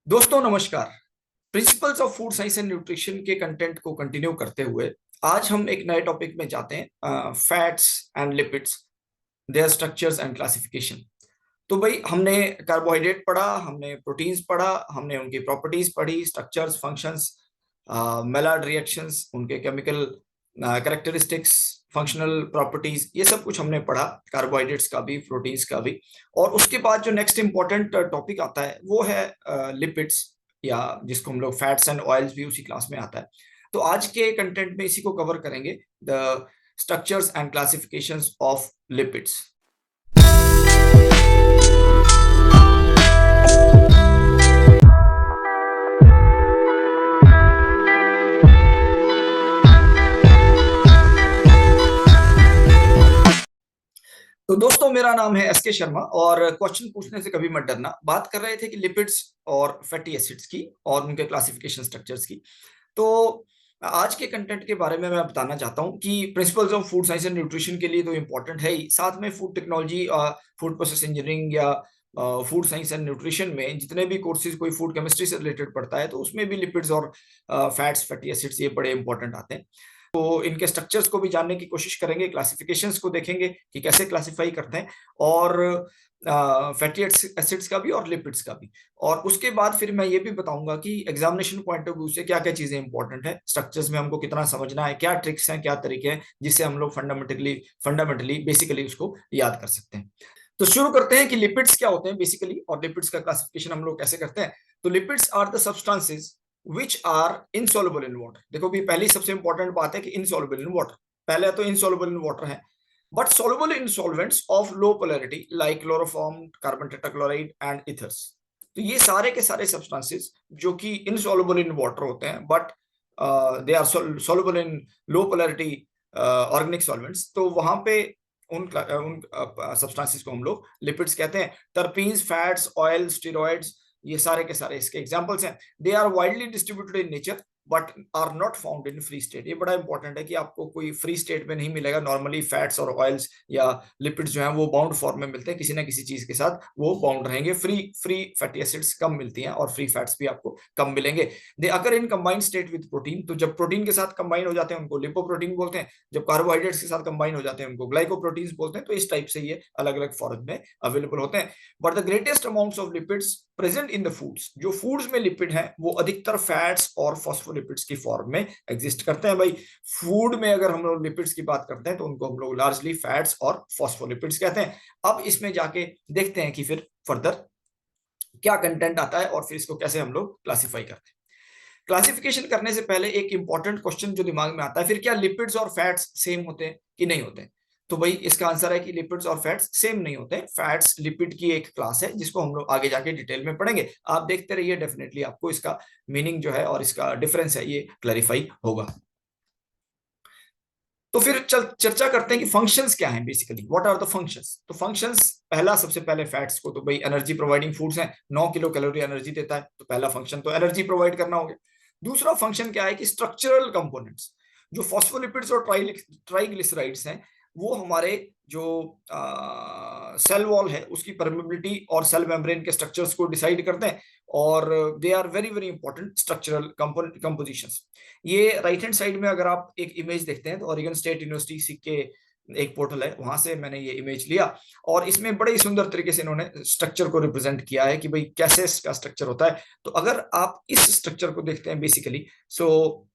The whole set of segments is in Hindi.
दोस्तों नमस्कार। Principles of food science and nutrition के कंटेंट को कंटिन्यू करते हुए आज हम एक नए टॉपिक में जाते हैं, fats and lipids, their structures and classification. तो भाई हमने कार्बोहाइड्रेट पढ़ा, हमने प्रोटीन्स पढ़ा, हमने उनकी प्रॉपर्टीज पढ़ी, स्ट्रक्चर्स, फंक्शंस, मेलार्ड रिएक्शंस, उनके केमिकल कैरेक्टरिस्टिक्स, फंक्शनल प्रॉपर्टीज, ये सब कुछ हमने पढ़ा, कार्बोहाइड्रेट्स का भी, प्रोटीन्स का भी। और उसके बाद जो नेक्स्ट इंपॉर्टेंट टॉपिक आता है वो है लिपिड्स, या जिसको हम लोग फैट्स एंड ऑयल्स भी उसी क्लास में आता है। तो आज के कंटेंट में इसी को कवर करेंगे, the structures and classifications of lipids. तो दोस्तों मेरा नाम है एस के शर्मा और क्वेश्चन पूछने से कभी मत डरना। बात कर रहे थे कि लिपिड्स और फैटी एसिड्स की और उनके क्लासिफिकेशन स्ट्रक्चर्स की। तो आज के कंटेंट के बारे में मैं बताना चाहता हूं कि principles of food science and nutrition के लिए तो इम्पोर्टेंट है ही, साथ में food technology, food process engineering या फूड साइंस एंड न्यूट्रिशन में जितने भी कोर्सेज कोई फूड केमिस्ट्री से रिलेटेड पढ़ता है तो उसमें भी लिपिड्स और फैट्स, फैटी एसिड्स ये बड़े इंपॉर्टेंट आते हैं। तो इनके स्ट्रक्चर्स को भी जानने की कोशिश करेंगे, क्लासिफिकेशंस को देखेंगे कि कैसे क्लासिफाई करते हैं, और फैटी एसिड्स का भी और लिपिड्स का भी। और उसके बाद फिर मैं ये भी बताऊंगा कि एग्जामिनेशन पॉइंट ऑफ व्यू से क्या क्या चीजें इंपॉर्टेंट है, स्ट्रक्चर्स में हमको कितना समझना है, क्या ट्रिक्स हैं, क्या तरीके हैं जिससे हम लोग फंडामेंटली बेसिकली उसको याद कर सकते हैं। तो शुरू करते हैं कि लिपिड्स क्या होते हैं बेसिकली, और लिपिड्स का क्लासिफिकेशन हम लोग कैसे करते हैं। तो lipids are the substances which are insoluble in water। देखो भी पहली सबसे इंपॉर्टेंट बात है कि insoluble in water, पहले तो insoluble in water है, but soluble in solvents of low polarity like chloroform, carbon tetrachloride and ethers। तो ये सारे के सारे सब्सटेंसेस जो कि insoluble in water होते हैं but they are soluble in low polarity organic solvents, तो वहां पे उन सब्सटेंसेस को हम लोग लिपिड्स कहते हैं। टर्पीन्स, फैट्स, ऑयल, स्टेरॉइड्स, ये सारे के सारे इसके एग्जांपल्स हैं। They are widely distributed in nature but are not found in free state. ये बड़ा इंपॉर्टेंट है कि आपको कोई फ्री स्टेट में नहीं मिलेगा। नॉर्मली फैट्स और ऑयल्स या लिपिड्स जो हैं वो बाउंड फॉर्म में मिलते हैं, किसी ना किसी चीज के साथ वो बाउंड रहेंगे। फ्री फैटी एसिड्स कम मिलती हैं और फ्री फैट्स भी आपको कम मिलेंगे। They occur in combined state with protein, तो जब प्रोटीन के साथ कंबाइन हो जाते हैं उनको लिपोप्रोटीन बोलते हैं, जब कार्बोहाइड्रेट्स के साथ कंबाइन हो जाते हैं उनको ग्लाइकोप्रोटीन्स बोलते हैं। तो इस टाइप से ये अलग अलग फॉर्म में अवेलेबल होते हैं। But the greatest amounts of lipids present in the foods, जो फूड्स में लिपिड हैं वो अधिकतर फैट्स और फॉस्फोलिपिड्स की फॉर्म में एग्जिस्ट करते हैं। भाई फूड में अगर हम लोग लिपिड्स की बात करते हैं तो उनको हम लोग लार्जली फैट्स और फॉस्फोलिपिड्स कहते हैं। अब इसमें जाके देखते हैं कि फिर फर्दर क्या कंटेंट आता है और फिर इसको कैसे हम लोग क्लासिफाई करते हैं। क्लासिफिकेशन करने से पहले एक इंपॉर्टेंट क्वेश्चन जो दिमाग में आता है, फिर क्या लिपिड्स और फैट्स सेम होते हैं कि नहीं होते हैं। तो भाई इसका आंसर है कि लिपिड्स और फैट्स सेम नहीं होते। फैट्स लिपिड की एक क्लास है जिसको हम लोग आगे जाके डिटेल में पढ़ेंगे। आप देखते रहिए, डेफिनेटली आपको इसका मीनिंग जो है और इसका डिफरेंस है ये क्लैरिफाई होगा। तो फिर चर्चा करते हैं कि फंक्शंस क्या हैं basically, what are the functions. तो फंक्शंस, पहला सबसे पहले फैट्स को, तो भाई एनर्जी प्रोवाइडिंग फूड्स हैं, 9 किलो कैलोरी एनर्जी देता है, तो पहला फंक्शन तो एनर्जी प्रोवाइड करना हो गया। दूसरा फंक्शन क्या है कि स्ट्रक्चरल कंपोनेंट्स, जो फॉस्फोलिपिड्स और ट्राइग्लिसराइड्स हैं वो हमारे जो सेल वॉल है उसकी परमेबिलिटी और सेल मेम्ब्रेन के स्ट्रक्चर्स को डिसाइड करते हैं, और they are very very important structural compositions. ये राइट हैंड साइड में अगर आप एक इमेज देखते हैं तो ओरेगन स्टेट यूनिवर्सिटी के एक पोर्टल है, वहां से मैंने ये इमेज लिया और इसमें बड़े ही सुंदर तरीके से इन्होंने स्ट्रक्चर को रिप्रेजेंट किया है कि भाई कैसे इसका स्ट्रक्चर होता है। तो अगर आप इस स्ट्रक्चर को देखते हैं basically, so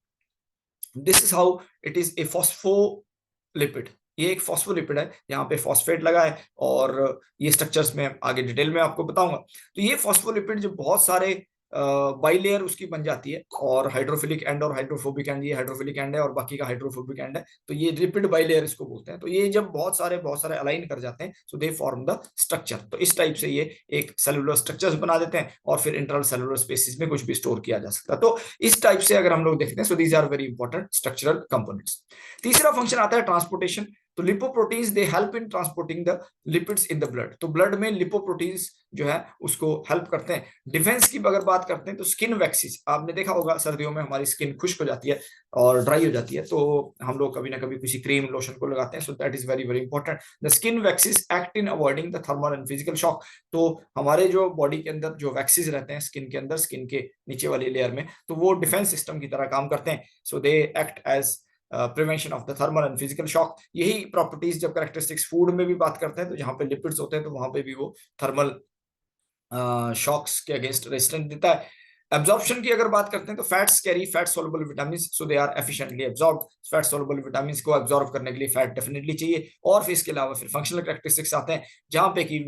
this is how it is a phospholipid. ये एक फॉस्फोलिपिड है, यहाँ पे फॉस्फेट लगा है और ये स्ट्रक्चर्स में आगे डिटेल में आपको बताऊंगा। तो ये फॉस्फोलिपिड जो बहुत सारे बाइलेयर उसकी बन जाती है, और हाइड्रोफिलिक एंड और हाइड्रोफोबिक एंड, ये हाइड्रोफिलिक एंड है और बाकी का हाइड्रोफोबिक एंड है, तो ये लिपिड बाइलेयर इसको बोलते हैं। तो ये जब बहुत सारे अलाइन कर जाते हैं so they form the structure. तो इस टाइप से ये एक सेलुलर स्ट्रक्चर्स बना देते हैं और फिर इंटरनल सेलुलर स्पेसिस में कुछ भी स्टोर किया जा सकता है। तो इस टाइप से अगर हम लोग देखते हैं so these are very important structural components. तीसरा फंक्शन आता है ट्रांसपोर्टेशन। तो lipoproteins they help in transporting the lipids in the blood. तो ब्लड में लिपोप्रोटीन्स जो है उसको हेल्प करते हैं। डिफेंस की अगर बात करते हैं तो स्किन वैक्सीज, आपने देखा होगा सर्दियों में हमारी स्किन खुश्क हो जाती है और ड्राई हो जाती है, तो हम लोग कभी ना कभी किसी क्रीम लोशन को लगाते हैं। सो that is very very important. The skin waxes act in avoiding the thermal and physical shock. तो हमारे जो बॉडी के अंदर जो वैक्सीज रहते हैं स्किन के अंदर, स्किन के नीचे वाली लेयर में, तो वो डिफेंस सिस्टम की तरह काम करते हैं। So they act as prevention of the thermal and physical shock. यही प्रॉपर्टीज जब कैरेक्टरिस्टिक्स फूड में भी बात करते हैं तो जहां पे लिपिड्स होते हैं तो वहां पे भी वो थर्मल शॉक्स के अगेंस्ट रेजिस्टेंट देता है। एब्जॉर्प्शन की अगर बात करते हैं तो fats carry fat soluble vitamin, so they are efficiently absorbed. Fat soluble vitamin को एब्जॉर्ब करने के लिए फैट डेफिनेटली चाहिए। और फिर इसके अलावा फिर फंक्शनल कैरेक्टरिस्टिक्स आते हैं जहां पे कि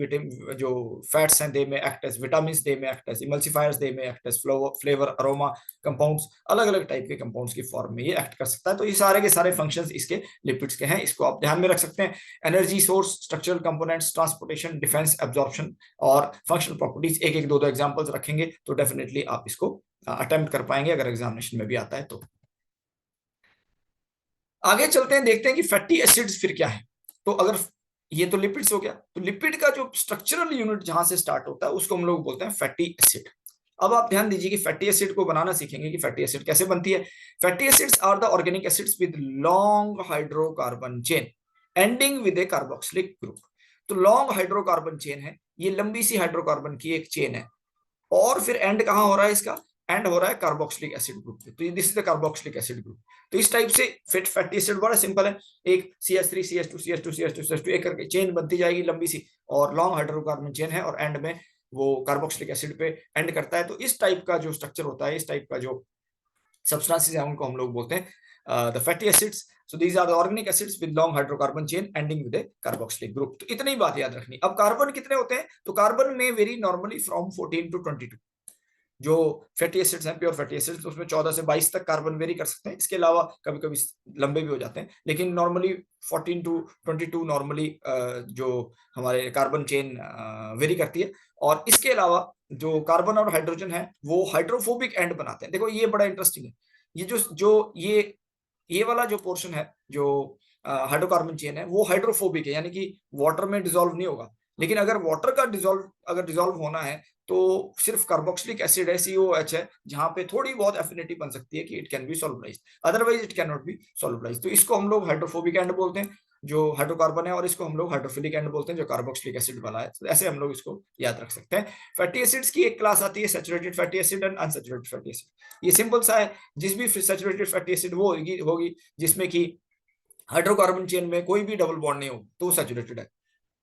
जो फैट्स हैं दे में एक्ट एज विटामिन, दे में एक्ट एज इमल्सिफायर्स, दे में act as flavour aroma compounds, अलग अलग टाइप के कंपाउंड्स की फॉर्म में ये एक्ट कर सकता है। तो ये सारे के सारे फंक्शंस इसके लिपिड्स के हैं, इसको आप ध्यान में रख सकते हैं। Energy source, structural components, transportation, defence, absorption और फंक्शनल प्रॉपर्टीज, एक एक दो दो एग्जांपल्स रखेंगे तो डेफिनेटली आप इसको अटेम्प्ट कर पाएंगे अगर एग्जामिनेशन में भी आता है तो। आगे चलते हैं, देखते हैं कि फैटी एसिड्स फिर क्या है। तो अगर ये तो लिपिड्स हो गया, तो लिपिड का जो स्ट्रक्चरल यूनिट जहां से स्टार्ट होता है उसको हम लोग बोलते हैं फैटी एसिड। अब आप ध्यान दीजिए कि फैटी एसिड को बनाना सीखेंगे कि फैटी एसिड कैसे बनती है। Fatty acids are the organic acids with long hydrocarbon chain ending with a carboxylic group. तो लॉन्ग हाइड्रोकार्बन चेन है, ये लंबी सी हाइड्रोकार्बन की एक चेन है, और फिर एंड कहां हो रहा है इसका, एंड हो रहा है कार्बोक्सिलिक एसिड ग्रुप पे। तो this is the carboxylic acid group. तो इस टाइप से फैटी एसिड बड़ा सिंपल है, एक CH3 CH2 CH2 CH2 CH2 एक करके चेन बनती जाएगी लंबी सी, और लॉन्ग हाइड्रोकार्बन चेन है और एंड में वो कार्बोक्सिलिक एसिड पे एंड करता है। तो इस टाइप का जो स्ट्रक्चर होता है, इस टाइप का जो सब्सटेंसेस है उनको हम लोग बोलते हैं the fatty acids. So these are the organic acids with long hydrocarbon chain ending with a carboxylic group. तो इतनी बात याद रखनी। अब कार्बन कितने होते हैं, तो कार्बन में वेरी नॉर्मली फ्रॉम 14 to 22 जो फैटी एसिड्स हैं, प्योर फैटी एसिड्स, तो उसमें 14 से 22 तक कार्बन वेरी कर सकते हैं। इसके अलावा कभी कभी लंबे भी हो जाते हैं, लेकिन नॉर्मली 14 to 22 नॉर्मली जो हमारे कार्बन चेन वेरी करती है। और इसके अलावा जो कार्बन और हाइड्रोजन है वो हाइड्रोफोबिक एंड बनाते हैं। देखो ये बड़ा इंटरेस्टिंग है, ये जो ये वाला जो पोर्शन है जो हाइड्रोकार्बन चेन है वो हाइड्रोफोबिक है, यानी कि वाटर में डिसॉल्व नहीं होगा। लेकिन अगर वाटर का डिसॉल्व होना है तो सिर्फ कार्बोक्सिलिक एसिड है, COH है, जहां पे थोड़ी बहुत एफिनिटी बन सकती है कि it can be solubilised, otherwise it can not be solubilised. तो इसको हम लोग हाइड्रोफोबिक एंड बोलते हैं जो हाइड्रोकार्बन है, और इसको हम लोग हाइड्रोफिलिक एंड बोलते हैं जो कार्बोक्सिलिक एसिड वाला है। तो ऐसे हम लोग इसको याद रख सकते हैं। फैटी एसिड्स की एक क्लास आती है saturated fatty acid and unsaturated fatty acid. ये सिंपल सा है, जिस भी सैचुरेटेड फैटी एसिड वो होगी जिसमें कि हाइड्रोकार्बन चेन में कोई भी डबल बॉन्ड नहीं हो तो सैचुरेटेड है,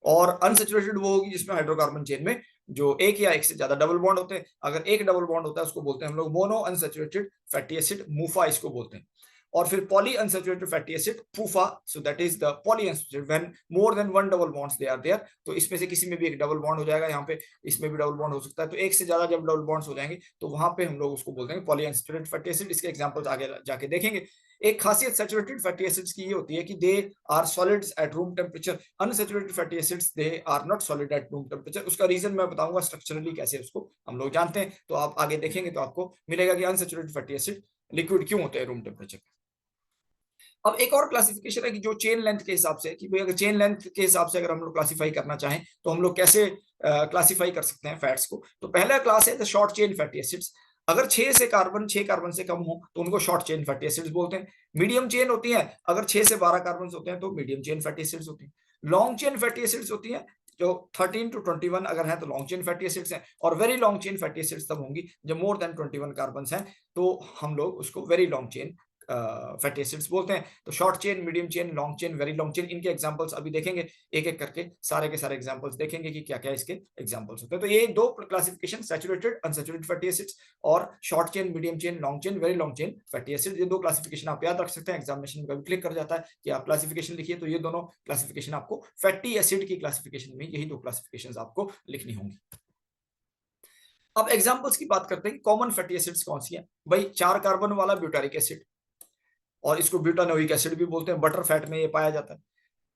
और अनसैचुरेटेड वो होगी जिसमें हाइड्रोकार्बन चेन में जो एक या एक से ज्यादा डबल बॉन्ड होते हैं। अगर एक डबल बॉन्ड होता है उसको बोलते हैं हम लोग मोनो अनसैचुरेटेड फैटी एसिड, मूफा इसको बोलते हैं। और फिर poly unsaturated fatty acid, PUFA. So that is the poly unsaturated when more than one double bonds they are there. तो इसमें से किसी में भी एक डबल बॉन्ड हो जाएगा, यहाँ पे इसमें भी डबल बॉन्ड हो सकता है। तो एक से ज्यादा जब डबल बॉन्ड्स हो जाएंगे तो वहां पे हम लोग उसको बोलते हैं पॉली अनसैचुरेटेड फैटी एसिड। इसके एग्जांपल्स आगे जाके देखेंगे। एक खासियत सैचुरेटेड फैटी एसिड्स की ये होती है कि they are solids at room temperature. Unsaturated fatty acids they are not solid at room temperature. उसका रीजन मैं बताऊंगा स्ट्रक्चरली कैसे उसको हम लोग जानते हैं। तो आप आगे देखेंगे तो आपको मिलेगा कि अनसैचुरेटेड फैटी एसिड लिक्विड क्यों होते हैं रूम टेम्परेचर। अब एक और क्लासिफिकेशन है कि जो चेन लेंथ के हिसाब से, कि भाई अगर चेन लेंथ के हिसाब से अगर हम लोग क्लासिफाई करना चाहें तो हम लोग कैसे क्लासिफाई कर सकते हैं फैट्स को। तो पहला क्लास है the short chain fatty acids. अगर 6 कार्बन से कम हो तो उनको शॉर्ट चेन फैटी एसिड्स बोलते हैं। मीडियम चेन होती है, अगर 6 से 12 कार्बन होते हैं तो मीडियम चेन फैटी एसिड्स होती हैं। लॉन्ग चेन फैटी एसिड्स होती है जो 13 to 21 अगर है तो लॉन्ग चेन फैटी एसिड्स हैं। और very long chain fatty acids तब होंगी जब मोर देन 21 कार्बन हैं, तो हम लोग उसको very long chain fatty acids बोलते हैं। तो short chain, medium chain, long chain, very long chain, इनके एग्जांपल्स अभी देखेंगे एक एक करके, सारे के सारे एग्जांपल्स देखेंगे कि क्या क्या इसके एग्जांपल्स होते हैं। तो ये दो classification, saturated unsaturated fatty acids और short chain, medium chain, long chain, very long chain fatty acid, ये दो क्लासिफिकेशन आप याद रख सकते हैं। एग्जामिनेशन में कभी क्लिक कर जाता है कि आप क्लासिफिकेशन लिखिए, तो ये दोनों क्लासिफिकेशन आपको फैटी एसिड की क्लासिफिकेशन में यही दो क्लासिफिकेशन आपको लिखनी होंगी। अब एग्जाम्पल्स की बात करते हैं कि कॉमन फैटी एसिड्स कौन सी है। भाई 4 कार्बन वाला ब्यूटारिक एसिड, और इसको ब्यूटानोइक एसिड भी बोलते हैं, बटर फैट में ये पाया जाता है।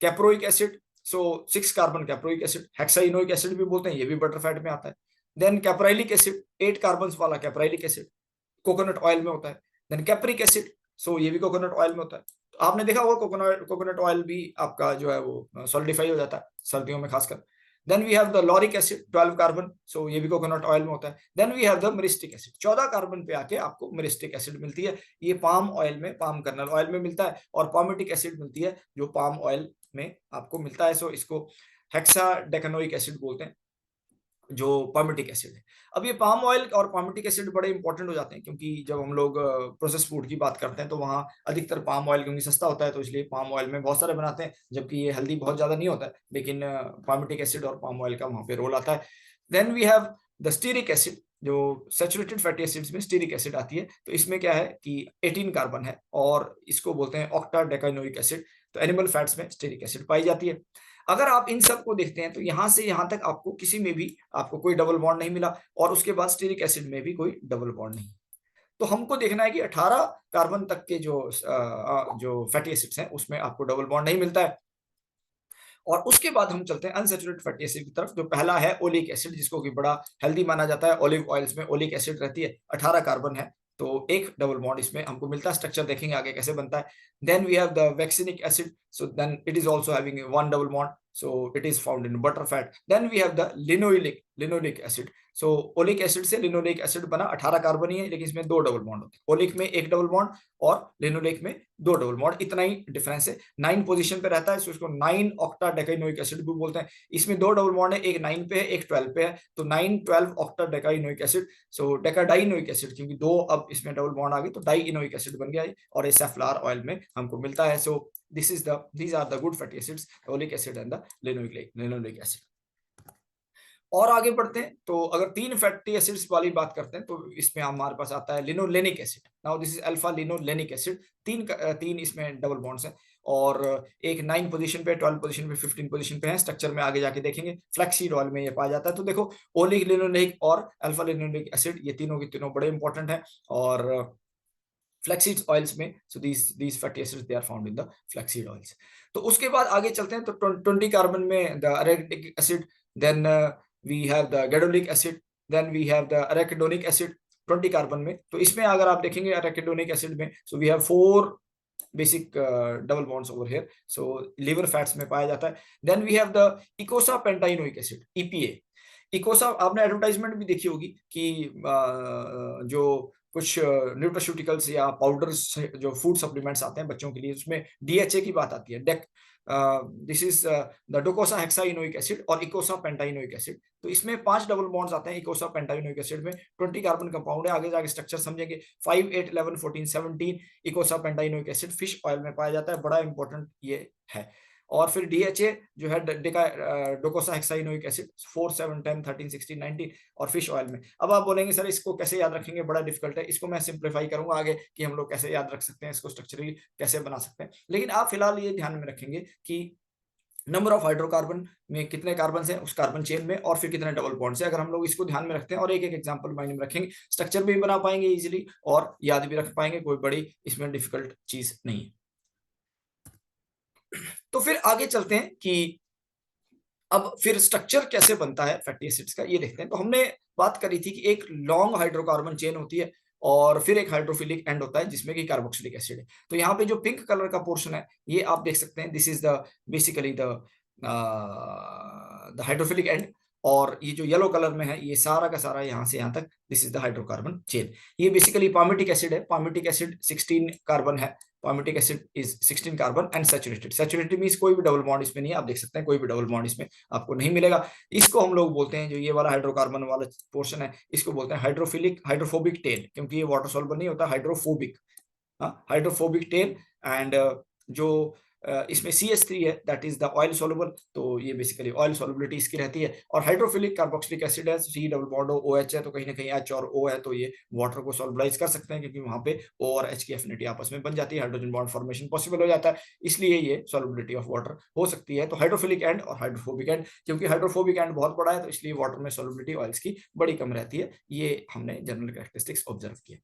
कैप्रोइक एसिड, सो 6 कार्बन कैप्रोइक एसिड। हेक्साइनोइक एसिड भी बोलते हैं, ये भी बटर फैट में आता है। देन कैप्राइलिक एसिड, 8 कार्बन वाला कैप्राइलिक एसिड, कोकोनट ऑयल में होता है। देन कैप्रिक एसिड, सो ये भी कोकोनट ऑयल में होता है। आपने देखा होगा कोकोनट ऑयल भी आपका जो है वो सॉलिडिफाई हो जाता है सर्दियों में खासकर। Then we have the lauric acid 12 carbon, so ये भी कोकोनट ऑयल में होता है। Then we have the myristic acid, 14 carbon पे आके आपको मिरिस्टिक एसिड मिलती है। ये पाम ऑयल में, पाम कर्नल ऑयल में मिलता है, और पामेटिक एसिड मिलती है जो पाम ऑयल में आपको मिलता है। सो इसको हेक्सा डेकानोइक एसिड बोलते हैं, जो पामेटिक एसिड है। अब ये पाम ऑयल और पामेटिक एसिड बड़े इंपॉर्टेंट हो जाते हैं, क्योंकि जब हम लोग प्रोसेस फूड की बात करते हैं तो वहाँ अधिकतर पाम ऑयल, क्योंकि सस्ता होता है तो इसलिए पाम ऑयल में बहुत सारे बनाते हैं, जबकि ये हेल्दी बहुत ज्यादा नहीं होता है, लेकिन पामेटिक एसिड और पाम ऑयल का वहाँ पे रोल आता है। Then we have the stearic acid, जो सैचुरेटेड फैटी एसिड्स में स्टीरिक एसिड आती है। तो इसमें क्या है कि 18 कार्बन है, और इसको बोलते हैं ऑक्टा डेकाइनोइक एसिड। तो एनिमल फैट्स में स्टीरिक एसिड पाई जाती है। अगर आप इन सब को देखते हैं तो यहां से यहां तक आपको किसी में भी आपको कोई डबल बॉन्ड नहीं मिला, और उसके बाद स्टीरिक एसिड में भी कोई डबल बॉन्ड नहीं। तो हमको देखना है कि 18 कार्बन तक के जो फैटी एसिड्स हैं उसमें आपको डबल बॉन्ड नहीं मिलता है। और उसके बाद हम चलते हैं अनसैचुरेटेड फैटी एसिड की तरफ। जो पहला है ओलिक एसिड, जिसको कि बड़ा हेल्दी माना जाता है। ऑलिव ऑयल्स में ओलिक एसिड रहती है, 18 कार्बन है, तो एक डबल बॉन्ड इसमें हमको मिलता है। स्ट्रक्चर देखेंगे आगे कैसे बनता है। Then we have the vaccenic acid, so then it is also having one double bond, so it is found in butter fat. Then we have the linoleic acid. So oleic acid से लिनोलेइक एसिड बना, 18 कार्बन ही है, लेकिन इसमें 2 डबल बॉन्ड होते हैं। ओलिक में एक डबल बॉन्ड और लिनोलेइक में 2 डबल बॉन्ड, इतना ही डिफरेंस है। 9 पोजीशन पे रहता है, सो इसको 9 ऑक्टा डेकाइनोइक एसिड भी बोलते हैं। इसमें 2 डबल बॉन्ड है, एक 9 पे है, एक 12 पे है, तो 9 12 ऑक्टा डेकाइनोइक एसिड। सो डेकाडाइनोइक एसिड, क्योंकि 2 अब इसमें डबल बॉन्ड आ गई तो डाइइनोइक एसिड बन गया है, और ये सेफ्लॉर ऑयल में हमको मिलता है। सो these are the good fatty acids, oleic acid and the linoleic acid. और आगे बढ़ते हैं तो अगर 3 फैटी एसिड्स वाली बात करते हैं तो इसमें हमारे पास आता है linolenic acid. Now this is alpha linolenic acid. तीन इसमें डबल बॉन्ड्स हैं, और एक 9 पोजीशन पे, 12 पोजीशन पे, 15 पोजीशन पे है। स्ट्रक्चर में आगे जाके देखेंगे। फ्लैक्सीड ऑयल में ये पाया जाता है। तो देखो, ओलिक लिनोलेनिक और अल्फा लिनोलेनिक एसिड, ये तीनों की तीनों बड़े इंपॉर्टेंट है। और फ्लैक्सीड ऑयल्स में, so these fatty acids they are found in the flaxseed oils. तो उसके बाद आगे चलते हैं तो 20 कार्बन में the arachidonic acid, then we have the gadoleic acid, then we have the arachidonic acid 20 carbon में। तो इसमें अगर आप देखेंगे अरेकिडोनिक एसिड में, so we have 4 basic double bonds over here, so liver fats में पाया जाता है। Then we have the eicosapentaenoic acid, EPA. Eicosa, आपने एडवर्टाइजमेंट भी देखी होगी कि जो कुछ न्यूट्रास्यूटिकल्स या पाउडर्स जो फूड सप्लीमेंट्स आते हैं बच्चों के लिए, उसमें डीएचए की बात आती है। दिस इज द डोकोसा हेक्साइनोइक एसिड और इकोसा पेंटाइनोइक एसिड। तो इसमें 5 डबल बॉन्ड्स आते हैं इकोसा पेंटाइनोइक एसिड में। 20 कार्बन कंपाउंड है। आगे जाके स्ट्रक्चर समझेंगे। 5 8 11 14 17 इकोसा पेंटाइनोइक एसिड फिश ऑयल में पाया जाता है, बड़ा इंपॉर्टेंट ये है। और फिर डीएचए जो है डोकोसा हेक्साइनोइक एसिड 4 7 10 13 16 19 और फिश ऑयल में। अब आप बोलेंगे सर इसको कैसे याद रखेंगे, बड़ा डिफिकल्ट है। इसको मैं सिंप्लीफाई करूंगा आगे कि हम लोग कैसे याद रख सकते हैं, इसको स्ट्रक्चरली कैसे बना सकते हैं। लेकिन आप फिलहाल ये ध्यान में रखेंगे कि नंबर ऑफ हाइड्रोकार्बन में कितने कार्बन हैं उस कार्बन चेन में, और फिर कितने डबल बॉन्ड्स हैं। अगर हम लोग इसको ध्यान में रखते हैं और एक एक एग्जांपल माइंड में रखेंगे, स्ट्रक्चर भी बना पाएंगे इजीली और याद भी रख पाएंगे। कोई बड़ी इसमें डिफिकल्ट चीज नहीं है। तो फिर आगे चलते हैं कि अब फिर स्ट्रक्चर कैसे बनता है फैटी एसिड्स का, ये देखते हैं। तो हमने बात करी थी कि एक लॉन्ग हाइड्रोकार्बन चेन होती है और फिर एक हाइड्रोफिलिक एंड होता है जिसमें कि कार्बोक्सिलिक एसिड है। तो यहाँ पे जो पिंक कलर का पोर्शन है ये आप देख सकते हैं, this is the basically the hydrophilic and, और ये जो येलो कलर में है ये सारा का सारा यहाँ से यहाँ तक, this is the hydrocarbon chain. ये बेसिकली पामेटिक एसिड है। पामेटिक एसिड 16 कार्बन है। Palmitic acid is 16 carbon and saturated. Saturated means कोई भी डबल बॉन्ड इसमें नहीं है, आप देख सकते हैं कोई भी डबल बॉन्ड इसमें आपको नहीं मिलेगा। इसको हम लोग बोलते हैं, जो ये वाला हाइड्रोकार्बन वाला पोर्शन है इसको बोलते हैं हाइड्रोफोबिक टेल, क्योंकि ये वाटर सॉल्युबल नहीं होता, हाइड्रोफोबिक। Hydrophobic tell. एंड जो इसमें CH3 है, that is the oil soluble, तो ये बेसिकली ऑयल सोलुबिलिटी इसकी रहती है। और हाइड्रोफिलिक कार्बोक्सिलिक एसिड है, C डबल बॉन्ड OH है, तो कहीं ना कहीं H और O है, तो ये वाटर को सोलबलाइज कर सकते हैं, क्योंकि वहां पे O और H की एफिनिटी आपस में बन जाती है, हाइड्रोजन बॉन्ड फॉर्मेशन पॉसिबल हो जाता है, इसलिए ये सोलबिलिटी ऑफ वाटर हो सकती है। तो हाइड्रोफिलिक एंड और हाइड्रोफोबिक एंड, क्योंकि हाइड्रोफोबिक एंड बहुत बड़ा है तो इसलिए वाटर में सोलबिलिटी ऑयल्स की बड़ी कम रहती है। ये हमने जनरल कैरेक्टरिस्टिक्स ऑब्जर्व किया।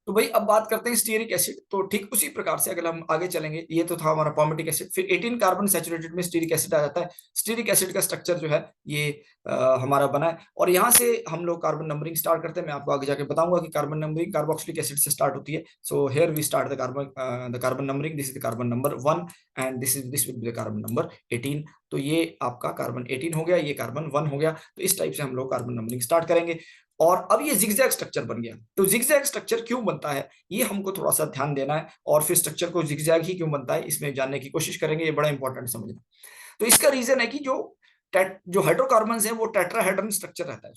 तो भाई अब बात करते हैं स्टीयरिक एसिड। तो ठीक उसी प्रकार से अगर हम आगे चलेंगे, ये तो था हमारा पामिटिक एसिड, फिर 18 कार्बन सैचुरेटेड में स्टीयरिक एसिड आ जाता है। स्टीयरिक एसिड का स्ट्रक्चर जो है ये हमारा बना है, और यहाँ से हम लोग कार्बन नंबरिंग स्टार्ट करते हैं। मैं आपको आगे जाके बताऊंगा कि कार्बन नंबरिंग कार्बोक्सिलिक एसिड से स्टार्ट होती है। So here we start the carbon numbering. This is the carbon number 1 and this will be the carbon number 18। तो ये आपका कार्बन 18 हो गया, ये कार्बन 1 हो गया। तो इस टाइप से हम लोग कार्बन नंबरिंग स्टार्ट करेंगे। और अब ये जिगजैग स्ट्रक्चर बन गया। तो जिगजैग स्ट्रक्चर क्यों बनता है, ये हमको थोड़ा सा ध्यान देना है, और फिर स्ट्रक्चर को जिगजैग ही क्यों बनता है इसमें जानने की कोशिश करेंगे। ये बड़ा इंपॉर्टेंट समझना। तो इसका रीजन है कि जो हाइड्रोकार्बन है वो टेट्राहेड्रन स्ट्रक्चर रहता है।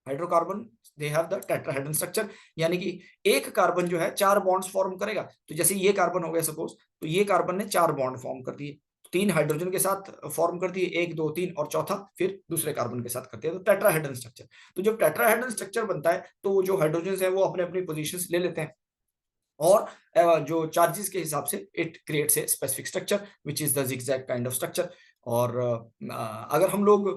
Hydrocarbon they have the tetrahedron structure, यानी कि एक कार्बन जो है 4 बॉन्ड्स फॉर्म करेगा। तो जैसे ये कार्बन हो गया सपोज, तो ये कार्बन ने 4 बॉन्ड फॉर्म कर दिए, 3 हाइड्रोजन के साथ फॉर्म कर दिए, 1 2 3, और चौथा फिर दूसरे कार्बन के साथ करते हैं। तो टेट्राहेड्रन स्ट्रक्चर। तो जब टेट्राहेड्रन स्ट्रक्चर बनता है तो जो हाइड्रोजन है वो अपने अपनी पोजीशंस ले लेते हैं, और जो चार्जेस के हिसाब से it creates a specific structure which is the zigzag kind of structure. और अगर हम लोग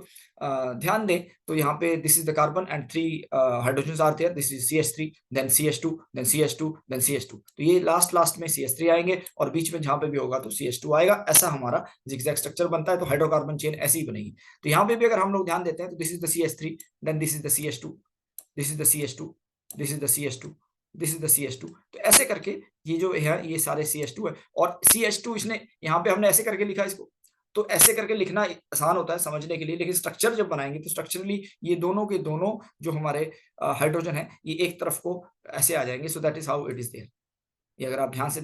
ध्यान दें तो यहाँ पे this is the carbon and 3 hydrogen are there. This is CH3, then CH2, then CH2, then CH2। तो ये लास्ट में CH3 आएंगे, और बीच में जहां पे भी होगा तो CH2 आएगा। ऐसा हमारा जिगजैग स्ट्रक्चर बनता है। तो हाइड्रोकार्बन चेन ऐसी ही बनेगी। तो यहाँ पे भी अगर हम लोग ध्यान देते हैं तो this is the CH3, then this is the CH2, this is the CH2, this is the CH2, this is the CH2। तो ऐसे करके ये जो है ये सारे CH2 है, और CH2 इसने यहाँ पे हमने ऐसे करके लिखा इसको। तो ऐसे करके लिखना आसान होता है समझने के लिए, लेकिन स्ट्रक्चर जब बनाएंगे तो स्ट्रक्चरली ये दोनों के दोनों जो हमारे हाइड्रोजन है ये एक तरफ को ऐसे आ जाएंगे। So that is how it is there. ये अगर आप ध्यान से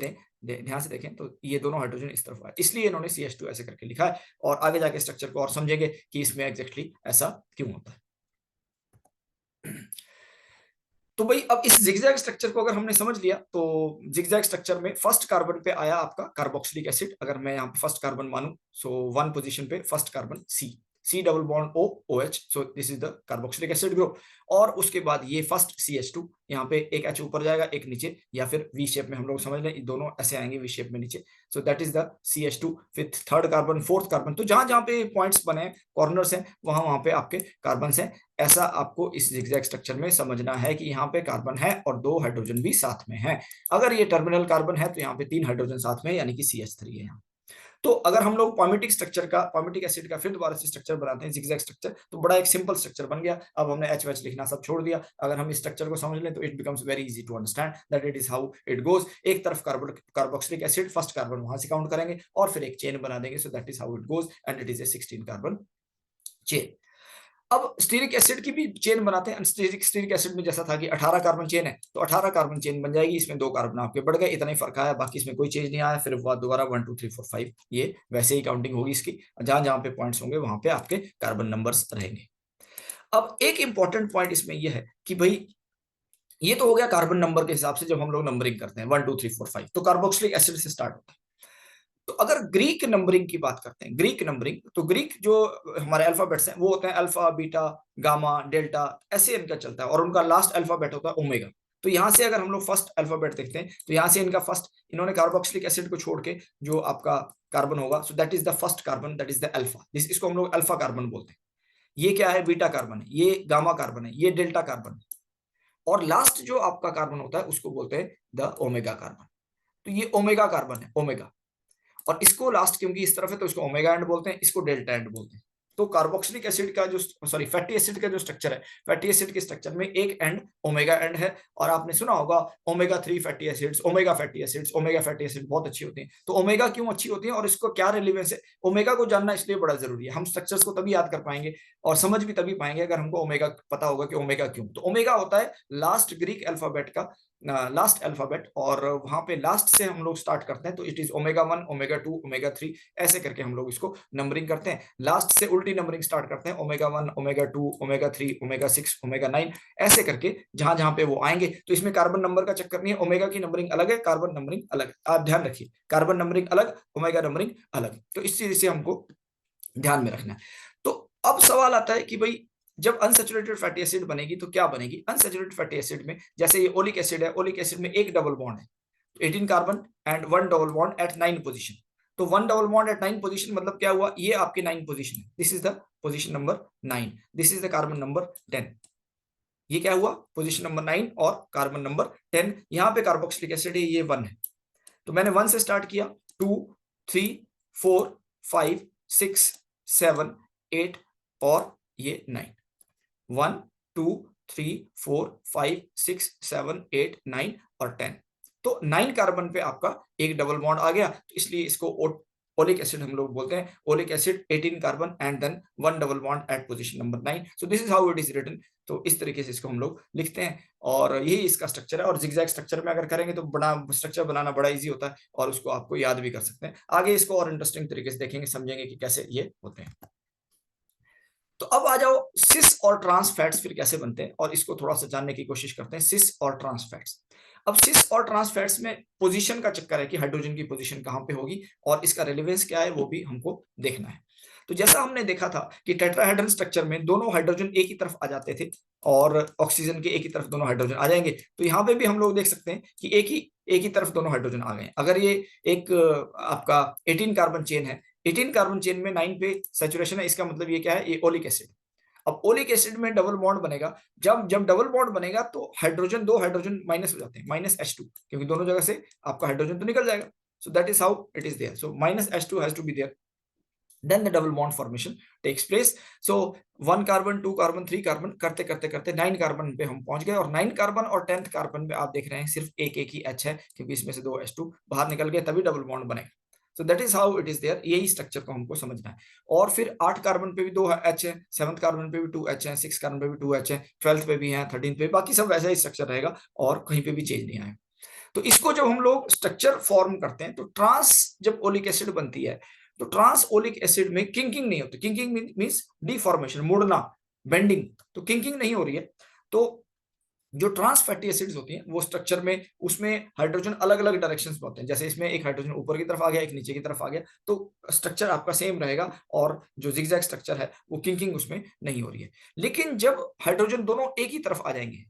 देखें तो ये दोनों हाइड्रोजन इस तरफ है, इसलिए इन्होंने CH2 ऐसे करके लिखा है। और आगे जाके स्ट्रक्चर को और समझेंगे कि इसमें एग्जैक्टली ऐसा क्यों होता है। तो भाई अब इस जिगजैग स्ट्रक्चर को अगर हमने समझ लिया, तो जिगजैग स्ट्रक्चर में फर्स्ट कार्बन पे आया आपका कार्बोक्सिलिक एसिड। अगर मैं यहाँ पे फर्स्ट कार्बन मानूं, सो 1 पोजीशन पे first carbon C double bond OH। So this is the carboxylic acid group. और उसके बाद ये फर्स्ट CH2, यहाँ पे एक H ऊपर जाएगा एक नीचे, या फिर V शेप में हम लोग समझ लें, दोनों ऐसे आएंगे V शेप में नीचे। सो दैट इज द CH2। फिर थर्ड कार्बन, फोर्थ कार्बन। तो जहां जहां पे पॉइंट्स बने, कॉर्नर्स हैं, वहां वहां पे आपके कार्बन हैं। ऐसा आपको इस जिगजैग स्ट्रक्चर में समझना है कि यहाँ पे कार्बन है और 2 हाइड्रोजन भी साथ में है। अगर ये टर्मिनल कार्बन है तो यहाँ पे 3 हाइड्रोजन साथ में, यानी कि CH3 है यहाँ। तो अगर हम लोग पामिटिक एसिड का फिर दोबारा से स्ट्रक्चर बनाते हैं जिगजैग स्ट्रक्चर, तो बड़ा एक सिंपल स्ट्रक्चर बन गया। अब हमने HH लिखना सब छोड़ दिया। अगर हम इस स्ट्रक्चर को समझ लें तो it becomes very easy to understand that it is how it goes. एक तरफ कार्बोक्सिलिक एसिड, फर्स्ट कार्बन वहां से काउंट करेंगे, और फिर एक चेन बना देंगे। सो that is how it goes, and it is a 16 carbon chain. अब स्टीरिक एसिड की भी चेन बनाते हैं। स्टीरिक एसिड में जैसा था कि 18 कार्बन चेन है, तो 18 कार्बन चेन बन जाएगी। इसमें 2 कार्बन आपके बढ़ गए, इतना ही फर्क आया, बाकी इसमें कोई चेंज नहीं आया। फिर दोबारा 1 2 3 4 5 ये वैसे ही काउंटिंग होगी इसकी। जहां जहां पे पॉइंट्स होंगे वहां पे आपके कार्बन नंबर्स रहेंगे। अब एक इंपॉर्टेंट पॉइंट इसमें यह है कि भाई ये तो हो गया कार्बन नंबर के हिसाब से जब हम लोग नंबरिंग करते हैं 1 2 3 4 5, तो कार्बोक्सिलिक एसिड से स्टार्ट होता है। तो अगर ग्रीक नंबरिंग की बात करते हैं, ग्रीक नंबरिंग, तो ग्रीक जो हमारे अल्फाबेट्स हैं वो होते हैं अल्फा, बीटा, गामा, डेल्टा, ऐसे इनका चलता है, और उनका लास्ट अल्फाबेट होता है ओमेगा। तो यहां से अगर हम लोग फर्स्ट अल्फाबेट देखते हैं तो यहां से इनका फर्स्ट, इन्होंने कार्बोक्सिलिक एसिड को छोड़ के जो आपका कार्बन होगा, सो that is the first carbon, that is the alpha. इसको हम लोग अल्फा कार्बन बोलते हैं। ये क्या है, बीटा कार्बन है, ये गामा कार्बन है, ये डेल्टा कार्बन है, और लास्ट जो आपका कार्बन होता है उसको बोलते हैं द ओमेगा कार्बन। तो ये ओमेगा कार्बन है, ओमेगा। और इसको लास्ट क्योंकि इस तरफ है तो इसको ओमेगा एंड बोलते हैं, इसको डेल्टा एंड बोलते हैं। तो कार्बोक्सिलिक एसिड का जो फैटी एसिड का जो स्ट्रक्चर है, फैटी एसिड के स्ट्रक्चर में एक एंड ओमेगा एंड है। और आपने सुना होगा omega 3 fatty acids, omega fatty acids, omega fatty acid बहुत अच्छी होती हैं। तो ओमेगा क्यों अच्छी होती है और इसको क्या रिलेवेंस है, ओमेगा को जानना इसलिए बड़ा जरूरी है। हम स्ट्रक्चर्स को तभी याद कर पाएंगे और समझ भी तभी पाएंगे अगर हमको ओमेगा पता होगा कि ओमेगा क्यों। तो ओमेगा होता है लास्ट ग्रीक अल्फाबेट का लास्ट अल्फाबेट, और वहां पे लास्ट से हम लोग स्टार्ट करते हैं। तो it is omega 1, omega 2, omega 3, ऐसे करके हम लोग इसको नंबरिंग करते हैं। लास्ट से उल्टी नंबरिंग स्टार्ट करते हैं, omega 1, omega 2, omega 3, omega 6, omega 9, ऐसे करके जहां जहां पे वो आएंगे। तो इसमें कार्बन नंबर का चक्कर नहीं है, ओमेगा की नंबरिंग अलग है, कार्बन नंबरिंग अलग है। आप ध्यान रखिए, कार्बन नंबरिंग अलग, ओमेगा नंबरिंग अलग। तो इस चीज से हमको ध्यान में रखना है। तो अब सवाल आता है कि भाई जब अनसैचुरेटेड फैटी एसिड बनेगी तो क्या बनेगी। अनसैचुरेटेड फैटी एसिड में जैसे ये ओलिक एसिड है, ओलिक एसिड में एक डबल बॉन्ड है, 18 carbon and 1 double bond at 9 position. तो 1 डबल बॉन्ड एट 9 पोजीशन मतलब क्या हुआ, ये आपकी 9 पोजीशन है, this is the position number 9, this is the carbon number 10। ये क्या हुआ, पोजीशन नंबर 9 और कार्बन नंबर 10। यहाँ पे कार्बोक्सिलिक एसिड है, ये 1 है, तो मैंने 1 से स्टार्ट किया, 2 3 4 5 6 7 8 और ये 9, 1 2 3 4 5 6 7 8 9 और 10। तो 9 कार्बन पे आपका एक डबल बॉन्ड आ गया, तो इसलिए इसको ओलिक एसिड हम लोग बोलते हैं। Oleic acid 18 carbon and then 1 double bond at position number 9। So this is how it is written. तो इस तरीके से इसको हम लोग लिखते हैं और यही इसका स्ट्रक्चर है। और जिगजैग स्ट्रक्चर में अगर करेंगे तो बड़ा स्ट्रक्चर बनाना बड़ा इजी होता है और उसको आपको याद भी कर सकते हैं। आगे इसको और इंटरेस्टिंग तरीके से देखेंगे, समझेंगे कि कैसे ये होते हैं। तो अब आ जाओ सिस और ट्रांस फैट्स फिर कैसे बनते हैं, और इसको थोड़ा सा जानने की कोशिश करते हैं, सिस और ट्रांस फैट्स। अब सिस और ट्रांस फैट्स में पोजीशन का चक्कर है कि हाइड्रोजन की पोजीशन कहां पे होगी और इसका रेलेवेंस क्या है वो भी हमको देखना है। तो जैसा हमने देखा था कि टेट्राहेड्रल स्ट्रक्चर में दोनों हाइड्रोजन एक ही तरफ आ जाते थे और ऑक्सीजन के एक ही तरफ दोनों हाइड्रोजन आ जाएंगे, तो यहाँ पे भी हम लोग देख सकते हैं कि एक ही तरफ दोनों हाइड्रोजन आ गए। अगर ये एक आपका 18 कार्बन चेन है, 18 कार्बन चेन में 9 पे सैचुरेशन है, इसका मतलब ये क्या है, ये ओलिक एसिड। अब ओलिक एसिड में डबल बॉन्ड बनेगा, जब जब डबल बॉन्ड बनेगा तो हाइड्रोजन, दो हाइड्रोजन माइनस हो जाते हैं, -H2, क्योंकि दोनों जगह से आपका हाइड्रोजन तो निकल जाएगा। So that is how it is there. So -H2 has to be there, then the double bond formation takes place. So 1 carbon 2 carbon 3 carbon करते करते करते 9 कार्बन पे हम पहुंच गए, और 9 कार्बन और 10th कार्बन पे आप देख रहे हैं सिर्फ एक ही H है, क्योंकि इसमें से 2 H2 बाहर निकल गए, तभी डबल बॉन्ड बनेगा। So that is how it is there. यही स्ट्रक्चर को हमको समझना है। और फिर 8 कार्बन पे भी 2 H है, 7th कार्बन पे भी 2 H है, 6 कार्बन पे भी 2 H है, 12th पे भी है, 13th पे, बाकी सब वैसा ही स्ट्रक्चर रहेगा और कहीं पे भी चेंज नहीं आएगा। तो इसको जब हम लोग स्ट्रक्चर फॉर्म करते हैं तो ट्रांस जब ओलिक एसिड बनती है तो ट्रांस ओलिक एसिड में किंकिंग नहीं होती। किंकिंग मींस डिफॉर्मेशन, मुड़ना, बेंडिंग। तो किंकिंग नहीं हो रही है। तो जो ट्रांस फैटी एसिड्स होती हैं वो स्ट्रक्चर में, उसमें हाइड्रोजन अलग अलग डायरेक्शंस में होते हैं। जैसे इसमें एक हाइड्रोजन ऊपर की तरफ आ गया, एक नीचे की तरफ आ गया, तो स्ट्रक्चर आपका सेम रहेगा और जो जिगजैग स्ट्रक्चर है वो किंकिंग उसमें नहीं हो रही है। लेकिन जब हाइड्रोजन दोनों एक ही तरफ आ जाएंगे,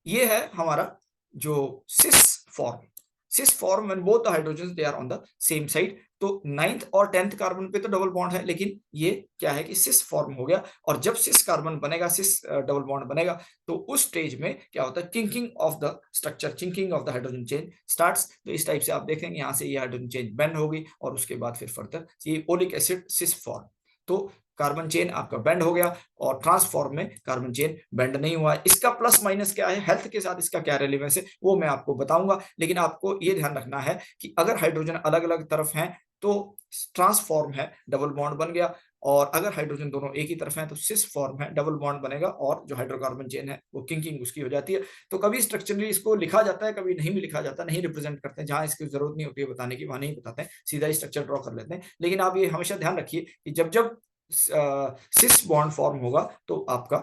ये है हमारा जो cis form. Cis form when both the hydrogens they are on the same side. तो 9th और 10th कार्बन पे तो डबल बॉन्ड है, लेकिन ये क्या है कि सिस फॉर्म हो गया। और जब सिस कार्बन बनेगा, सिस डबल बॉन्ड बनेगा, तो उस स्टेज में क्या होता है, kinking of the structure, kinking of the hydrogen chain starts. तो इस टाइप से आप देखेंगे यहाँ से ये हाइड्रोजन चेन बेंड होगी और उसके बाद फिर फर्दर ये ओलिक एसिड सिस फॉर्म। तो कार्बन चेन आपका बेंड हो गया और ट्रांसफॉर्म में कार्बन चेन बेंड नहीं हुआ है। इसका प्लस माइनस क्या है, हेल्थ के साथ इसका क्या रिलेवेंस है, वो मैं आपको बताऊंगा। लेकिन आपको ये ध्यान रखना है कि अगर हाइड्रोजन अलग अलग तरफ हैं तो ट्रांसफॉर्म है, डबल बॉन्ड बन गया। और अगर हाइड्रोजन दोनों एक ही तरफ हैं तो सिस फॉर्म है, डबल बॉन्ड बनेगा और जो हाइड्रोकार्बन चेन है वो किंकिंग उसकी हो जाती है। तो कभी स्ट्रक्चरली इसको लिखा जाता है, कभी नहीं भी लिखा जाता, नहीं रिप्रेजेंट करते हैं, जहां इसकी जरूरत नहीं होती है बताने की वहां नहीं बताते हैं, सीधा स्ट्रक्चर ड्रॉ कर लेते हैं। लेकिन आप ये हमेशा ध्यान रखिए कि जब जब सिस बॉन्ड फॉर्म होगा तो आपका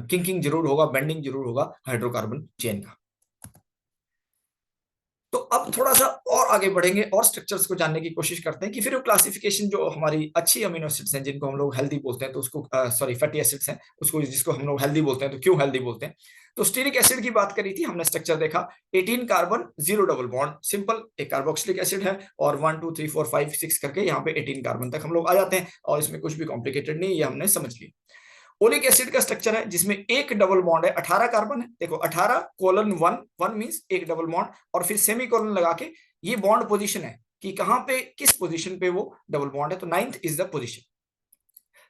किंकिंग जरूर होगा, बेंडिंग जरूर होगा हाइड्रोकार्बन चेन का। तो अब थोड़ा सा और आगे बढ़ेंगे और स्ट्रक्चर्स को जानने की कोशिश करते हैं कि फिर क्लासिफिकेशन जो हमारी अच्छी अमीनो एसिड्स हैं जिनको हम लोग हेल्दी बोलते हैं, तो उसको सॉरी फैटी एसिड्स हैं उसको, जिसको हम लोग हेल्दी बोलते हैं, तो क्यों हेल्दी बोलते हैं। तो स्टीरिक एसिड की बात करी थी हमने, स्ट्रक्चर देखा, 18 कार्बन 0 डबल बॉन्ड, सिंपल एक कार्बोक्सिलिक एसिड है और 1 2 3 4 5 6 करके यहाँ पे 18 कार्बन तक हम लोग आ जाते हैं और इसमें कुछ भी कॉम्प्लिकेटेड नहीं, ये हमने समझ लिया। ओलिक एसिड का स्ट्रक्चर है जिसमें एक डबल बॉन्ड है, 18 कार्बन है, देखो 18:1 1 मींस एक डबल बॉन्ड और फिर सेमी कोलन लगा के ये बॉन्ड पोजीशन है कि कहां पे, किस पोजीशन पे वो डबल बॉन्ड है, तो 9th इज द पोजीशन।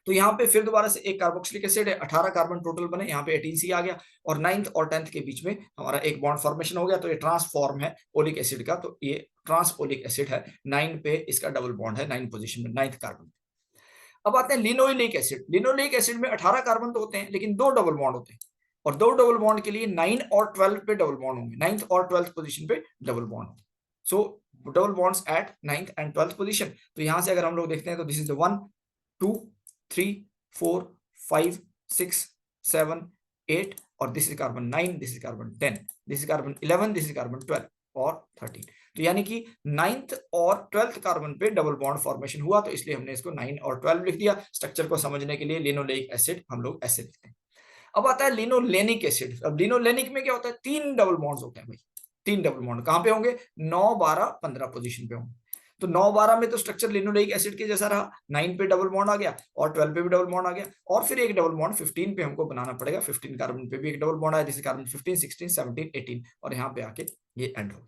तो यहाँ पे फिर दोबारा से एक कार्बोक्सिलिक एसिड है, 18 कार्बन टोटल बने, यहाँ पे 18C आ गया और 9th और 10th के बीच में हमारा एक बॉन्ड फॉर्मेशन हो गया, तो ये ट्रांसफॉर्म है ओलिक एसिड का, तो ये ट्रांस ओलिक एसिड है, 9 पे इसका डबल बॉन्ड है, 9 पोजीशन में, 9th कार्बन। अब आते हैं लिनोइलिक एसिड। लिनोइलिक एसिड में 18 कार्बन तो होते हैं लेकिन 2 डबल बॉन्ड होते हैं, और 2 डबल बॉन्ड के लिए 9 और 12 पे डबल बॉन्ड होंगे, 9th और 12th पोजीशन पे डबल बॉन्ड होंगे। सो double bonds eight 9th and 12th position. तो यहां से अगर हम लोग देखते हैं तो दिस इज द 1 2 3 4 5 6 7 8 और this is carbon 9, this is carbon 10, this is carbon 11, this is carbon 12 और 13। तो यानी कि 9th और 12th कार्बन पे डबल बॉन्ड फॉर्मेशन हुआ, तो इसलिए हमने इसको 9 और 12 लिख दिया। स्ट्रक्चर को समझने के लिए लिनोलेइक एसिड हम लोग ऐसे लिखते हैं। अब आता है लिनोलेनिक एसिड। अब लिनोलेनिक में क्या होता है, 3 डबल बॉन्ड्स होते हैं भाई, 3 डबल बॉन्ड कहां पे होंगे, 9 12 15 पोजीशन पे होंगे। तो 9-12 में तो स्ट्रक्चर लिनोलेइक एसिड के जैसा रहा, 9 पे डबल बॉन्ड आ गया और 12 पे भी डबल बॉन्ड आ गया, और फिर एक डबल बॉन्ड 15 पे हमको बनाना पड़ेगा, 15 कार्बन पे भी एक डबल बॉन्ड आया, जैसे कार्बन 15, 16, 17, 18 और यहाँ पे आके ये एंड हो।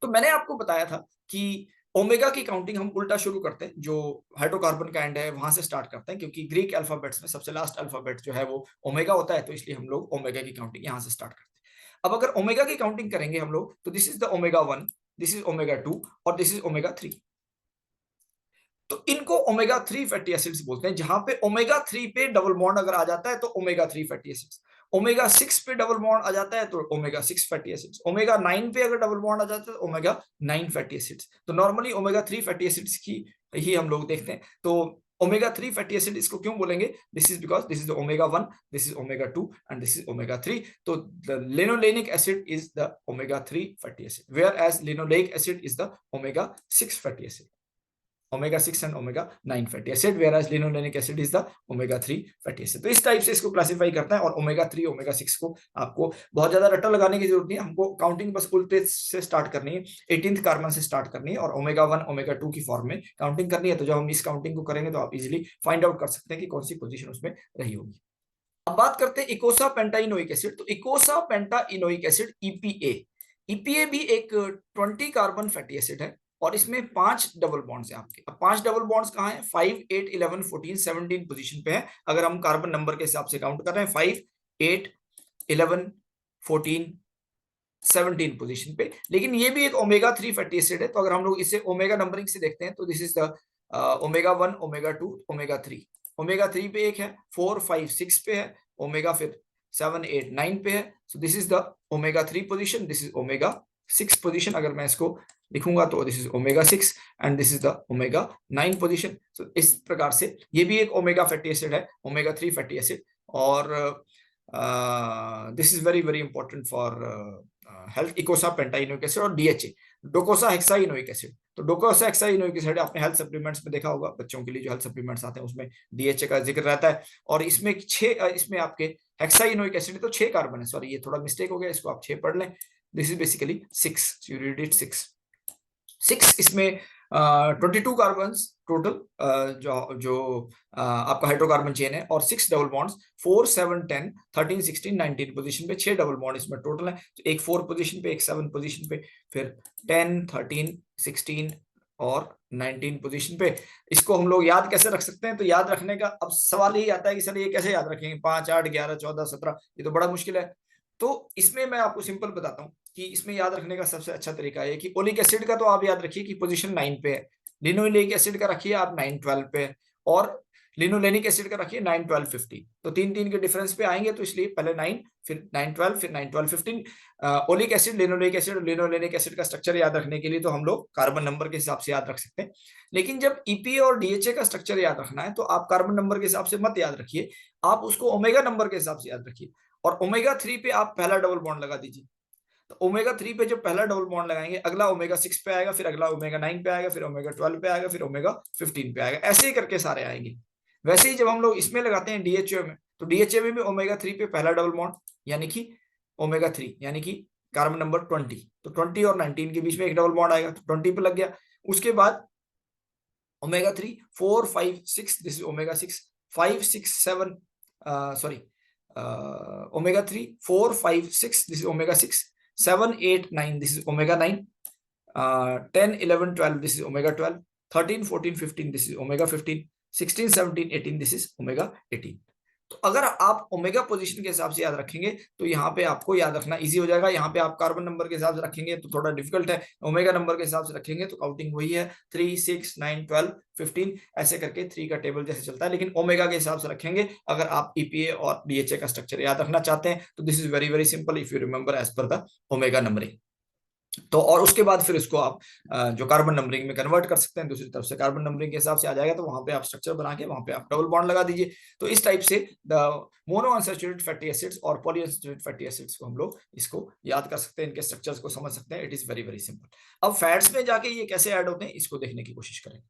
तो मैंने आपको बताया था कि ओमेगा की काउंटिंग हम उल्टा शुरू करते हैं, जो हाइड्रोकार्बन का एंड है वहां से स्टार्ट करते हैं, क्योंकि ग्रीक अल्फाबेट्स में सबसे लास्ट अल्फाबेट जो है वो ओमेगा होता है, तो इसलिए हम लोग ओमेगा की काउंटिंग यहां से स्टार्ट करते हैं। अब अगर ओमेगा की काउंटिंग करेंगे हम लोग, तो this is the omega 1, this is omega 2 और दिस इज ओमेगा 3। तो इनको ओमेगा 3 फैटी एसिड्स बोलते हैं। जहां पे ओमेगा 3 पे डबल बॉन्ड अगर आ जाता है तो ओमेगा 3 फैटी एसिड्स, ओमेगा 6 पे डबल बॉन्ड आ जाता है तो ओमेगा 6 फैटी एसिड्स, ओमेगा 9 पे अगर डबल बॉन्ड आ जाता है तो ओमेगा 9 फैटी एसिड्स। तो नॉर्मली ओमेगा 3 फैटी एसिड्स की ही हम लोग देखते हैं। तो ओमेगा 3 फैटी एसिड इसको क्यों बोलेंगे? This is because this is the omega 1, this is omega 2 and this is omega 3। तो the linolenic acid is the omega 3 fatty acid, whereas linoleic acid is the omega 6 fatty acid, omega 6 and omega 9 fatty acid, whereas linolenic acid is the omega 3 fatty acid। तो इस टाइप से इसको क्लासिफाई करता है। और ओमेगा 3 ओमेगा 6 को आपको बहुत ज्यादा रट्टा लगाने की जरूरत नहीं है, हमको काउंटिंग बस उल्टे से स्टार्ट करनी है, 18th कार्बन से स्टार्ट करनी है और ओमेगा 1 ओमेगा 2 की फॉर्म में काउंटिंग करनी है। तो जब हम इस काउंटिंग को करेंगे तो आप इजिली फाइंड आउट कर सकते हैं कि कौन सी पोजीशन उसमें रही होगी। अब बात करते हैं इकोसा पेंटाइनोइक एसिड। तो इकोसा पेंटाइनोइक एसिड ईपीए, ईपीए भी एक 20 कार्बन फैटी एसिड है और इसमें 5 डबल बॉन्ड्स हैं आपके। अब 5 डबल बॉन्ड्स कहाँ हैं? 5, 8, 11, 14, 17 पोजीशन पे है, अगर हम कार्बन नंबर के हिसाब से काउंट कर रहे हैं। 5, 8, 11, 14, 17 पोजीशन पे। लेकिन ये भी एक ओमेगा 3 फैटी एसिड है, तो अगर हम लोग इसे ओमेगा नंबरिंग से देखते हैं तो this is the omega 1 omega 2 omega 3। Omega 3 पे एक है, 4, 5, 6 पे है, ओमेगा फिर 7, 8, 9 पे है। So this is the omega 3 position, this is omega 6 position. अगर मैं इसको लिखूंगा तो this is omega 6 and this is the omega 9 position. So इस प्रकार से ये भी एक ओमेगा फैटी एसिड है, ओमेगा 3 फैटी एसिड। और this is very very important for health. Eicosapentaenoic acid और डीएचए डोकोसा हेक्साइनोइक एसिड। तो डोकोसा हेक्साइनोइक एसिड आपने हेल्थ सप्लीमेंट्स में देखा होगा, बच्चों के लिए जो हेल्थ सप्लीमेंट्स आते हैं उसमें डीएचए का जिक्र रहता है। और इसमें 6 इसमें आपके हेक्साइनोइक एसिड तो 6 कार्बन है, सॉरी ये थोड़ा मिस्टेक हो गया, इसको आप 6 पढ़ लें। This is basically 6, you read it 6 इसमें 22 कार्बन टोटल जो आपका हाइड्रोकार्बन चेन है और 6 डबल बॉन्ड्स, 4, 7, 10, 13, 16, 19 पोजीशन पे 6 डबल बॉन्ड इसमें टोटल है। तो एक 4 पोजीशन पे, एक 7 पोजीशन पे, फिर 10, 13, 16 और 19 पोजीशन पे। इसको हम लोग याद कैसे रख सकते हैं? तो याद रखने का अब सवाल यही आता है कि सर ये कैसे याद रखेंगे, 5, 8, 11, 14, 17, ये तो बड़ा मुश्किल है। तो इसमें मैं आपको सिंपल बताता हूँ कि इसमें याद रखने का सबसे अच्छा तरीका है कि ओलिक एसिड का तो आप याद रखिए कि पोजीशन 9 पे है, लिनोलेनिक एसिड का रखिए आप 9, 12 पे है, और लिनोलेनिक एसिड का रखिए 9, 12, 15। तो 3 के डिफरेंस पे आएंगे, तो इसलिए पहले 9 फिर 9, 12 फिर 9, 12, 15। ओलिक एसिड, लिनोलेनिक एसिड और लिनोलेनिक एसिड का स्ट्रक्चर याद रखने के लिए तो हम लोग कार्बन नंबर के हिसाब से याद रख सकते हैं। लेकिन जब ईपीए और डीएचए का स्ट्रक्चर याद रखना है तो आप कार्बन नंबर के हिसाब से मत याद रखिए, आप उसको ओमेगा नंबर के हिसाब से याद रखिए। और ओमेगा 3 पे आप पहला डबल बॉन्ड लगा दीजिए। तो ओमेगा 3 पे जो पहला डबल बॉन्ड लगाएंगे, अगला ओमेगा 6 पे आएगा, फिर अगला ओमेगा 9 पे आएगा, फिर ओमेगा 12 पे आएगा, फिर ओमेगा 15 पे आएगा, ऐसे ही करके सारे आएंगे। वैसे ही जब हम लोग इसमें लगाते हैं डीएचए में, तो डीएचए में भी ओमेगा 3 पे पहला डबल बॉन्ड यानी कि ओमेगा 3 यानी कि कार्बन नंबर 20, तो 20 और 19 के बीच में एक डबल बॉन्ड आएगा, तो 20 पे लग गया। उसके बाद omega 3, 4, 5, 6, this is omega 6, 5, 6, 7, sorry omega 3, 4, 5, 6, this is omega 6, 7, 8, 9, this is omega 9, 10, 11, 12, this is omega 12, 13, 14, 15, this is omega 15, 16, 17, 18, this is omega 18। तो अगर आप ओमेगा पोजीशन के हिसाब से याद रखेंगे तो यहाँ पे आपको याद रखना इजी हो जाएगा। यहाँ पे आप कार्बन नंबर के हिसाब से रखेंगे तो थोड़ा डिफिकल्ट है, ओमेगा नंबर के हिसाब से रखेंगे तो काउंटिंग वही है, 3, 6, 9, 12, 15 ऐसे करके 3 का टेबल जैसे चलता है। लेकिन ओमेगा के हिसाब से रखेंगे अगर आप ईपीए और डीएचए का स्ट्रक्चर याद रखना चाहते हैं तो this is very very simple if you remember as per the omega numbering. तो और उसके बाद फिर इसको आप जो कार्बन नंबरिंग में कन्वर्ट कर सकते हैं, दूसरी तरफ से कार्बन नंबरिंग के हिसाब से आ जाएगा, तो वहां पे आप स्ट्रक्चर बना के वहां पे आप डबल बॉन्ड लगा दीजिए। तो इस टाइप से the mono unsaturated fatty acids और पॉली अनसैचुरेटेड फैटी एसिड्स को हम लोग इसको याद कर सकते हैं, इनके स्ट्रक्चर्स को समझ सकते हैं। It is very very simple. अब फैट्स में जाके ये कैसे ऐड होते हैं इसको देखने की कोशिश करें।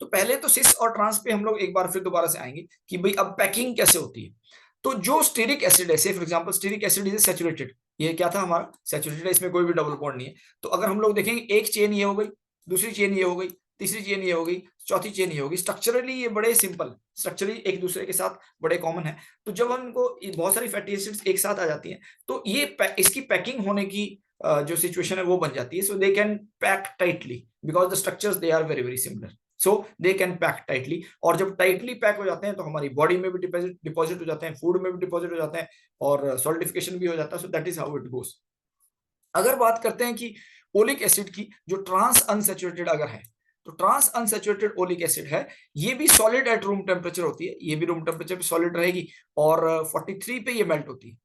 तो पहले तो सिस और ट्रांस पे हम लोग एक बार फिर दोबारा से आएंगे कि भाई अब पैकिंग कैसे होती है। तो जो स्टीरिक एसिड है, say for example stearic acid is saturated, ये क्या था हमारा सैचुरेटेड है, इसमें कोई भी डबल बॉन्ड नहीं है। तो अगर हम लोग देखेंगे एक चेन ये हो गई, दूसरी चेन ये हो गई, तीसरी चेन ये हो गई, चौथी चेन ये होगी, स्ट्रक्चरली ये बड़े सिंपल, स्ट्रक्चरली एक दूसरे के साथ बड़े कॉमन है। तो जब हमको बहुत सारी फैटी एसिड्स एक साथ आ जाती हैं तो ये इसकी पैकिंग होने की जो सिचुएशन है वो बन जाती है। So they can pack tightly because the structures they are very very similar, so they can pack tightly. और जब टाइटली पैक हो जाते हैं तो हमारी बॉडी में भी डिपॉजिट हो जाते हैं, फूड में भी डिपॉजिट हो जाते हैं और सॉलिडिफिकेशन भी हो जाता है। So that is how it goes. अगर बात करते हैं कि ओलिक एसिड की, जो ट्रांस अनसैचुरेटेड अगर है, तो ट्रांस अनसैचुरेटेड ओलिक एसिड है, ये भी सॉलिड एट रूम टेम्परेचर होती है, ये भी रूम टेम्परेचर पे सॉलिड रहेगी और 43 पे ये मेल्ट होती है।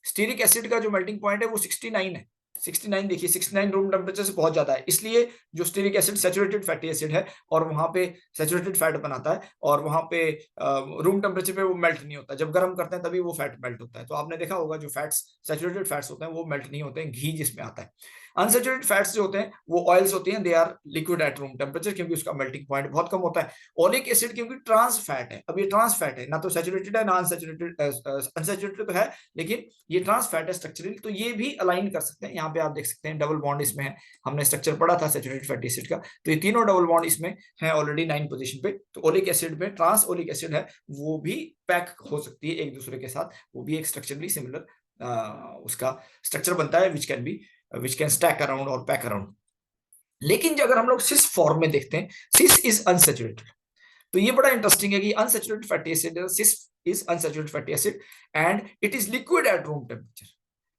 स्टीरिक एसिड का जो मेल्टिंग पॉइंट है वो 69 है। 69 देखिए, 69 रूम टेम्परेचर से बहुत ज्यादा है, इसलिए जो stearic acid saturated fatty acid है और वहां पे सैचुरेटेड फैट बनाता है और वहां पे रूम टेम्परेचर पे वो मेल्ट नहीं होता, जब गर्म करते हैं तभी वो फैट मेल्ट होता है। तो आपने देखा होगा जो फैट्स सैचुरेटेड फैट्स होते हैं वो मेल्ट नहीं होते हैं, घी जिसमें आता है। अनसैचुरेटेड फैट्स जो होते हैं वो ऑयल्स होती हैं, they are liquid at room temperature, क्योंकि उसका मेल्टिंग पॉइंट बहुत कम होता है। ओलिक एसिड क्योंकि ट्रांस फैट है, अब ये ट्रांस फैट है, ना तो सैचुरेटेड है ना अनसैचुरेटेड, अनसैचुरेटेड तो है लेकिन ये ट्रांस फैट है स्ट्रक्चरली, तो ये भी अलाइन कर सकते हैं। यहाँ पे आप देख सकते हैं डबल बॉन्ड इसमें है, हमने स्ट्रक्चर पढ़ा था सैचुरेटेड फैटी एसिड का, तो ये तीनों डबल बॉन्ड इसमें है ऑलरेडी 9 पोजीशन पे। तो ओलिक एसिड में ट्रांस ओलिक एसिड है, वो भी पैक हो सकती है एक दूसरे के साथ, वो भी एक स्ट्रक्चरली सिमिलर उसका स्ट्रक्चर बनता है विच कैन स्टैक अराउंड और पैक अराउंड। लेकिन अगर हम लोग सिस फॉर्म में देखते हैं, सिस इज अनसैचुरेटेड, तो ये बड़ा इंटरेस्टिंग है कि unsaturated fatty acid, cis is unsaturated fatty acid and it is liquid at room temperature.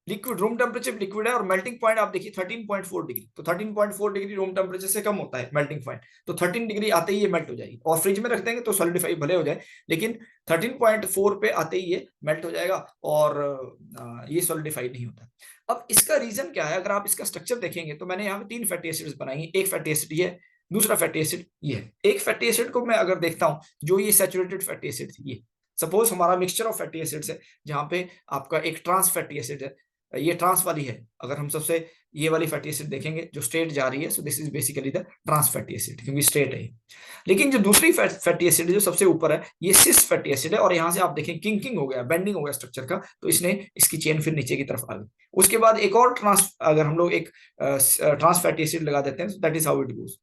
Liquid, room temperature liquid है और मेल्टिंग पॉइंट आप देखिए 13.4 डिग्री, तो 13.4 डिग्री रूम टेम्परेचर से कम होता है मेल्टिंग पॉइंट, तो 13 डिग्री आते ही ये मेल्ट हो जाएगी। और फ्रिज में रख देंगे तो सॉलिडिफाई भले हो जाए, लेकिन 13.4 पे आते ही ये मेल्ट हो जाएगा और ये सॉलिडिफाई नहीं होता। अब इसका रीजन क्या है? अगर आप इसका स्ट्रक्चर देखेंगे तो मैंने यहाँ पे 3 फैटी एसिड्स बनाई, एक फैटी एसिड ये है, दूसरा फैटी एसिड ये है। एक फैटी एसिड को मैं अगर देखता हूँ, जो ये सैचुरेटेड फैटी एसिड ये, सपोज हमारा मिक्सचर ऑफ फैटी एसिड्स है, जहां पे आपका एक ट्रांस फैटी एसिड है, ये ट्रांस वाली है। अगर हम सबसे ये वाली फैटी एसिड देखेंगे जो स्ट्रेट जा रही है, so this is basically the trans fatty acid, क्योंकि स्ट्रेट है। लेकिन जो दूसरी फैटी एसिड जो सबसे ऊपर है, ये सिस फैटी एसिड है, और यहाँ से आप देखें किंकिंग हो गया, बेंडिंग हो गया स्ट्रक्चर का, तो इसने इसकी चेन फिर नीचे की तरफ आ गई। उसके बाद एक और ट्रांस, अगर हम लोग एक ट्रांस फैटी एसिड लगा देते हैं, that is how it goes.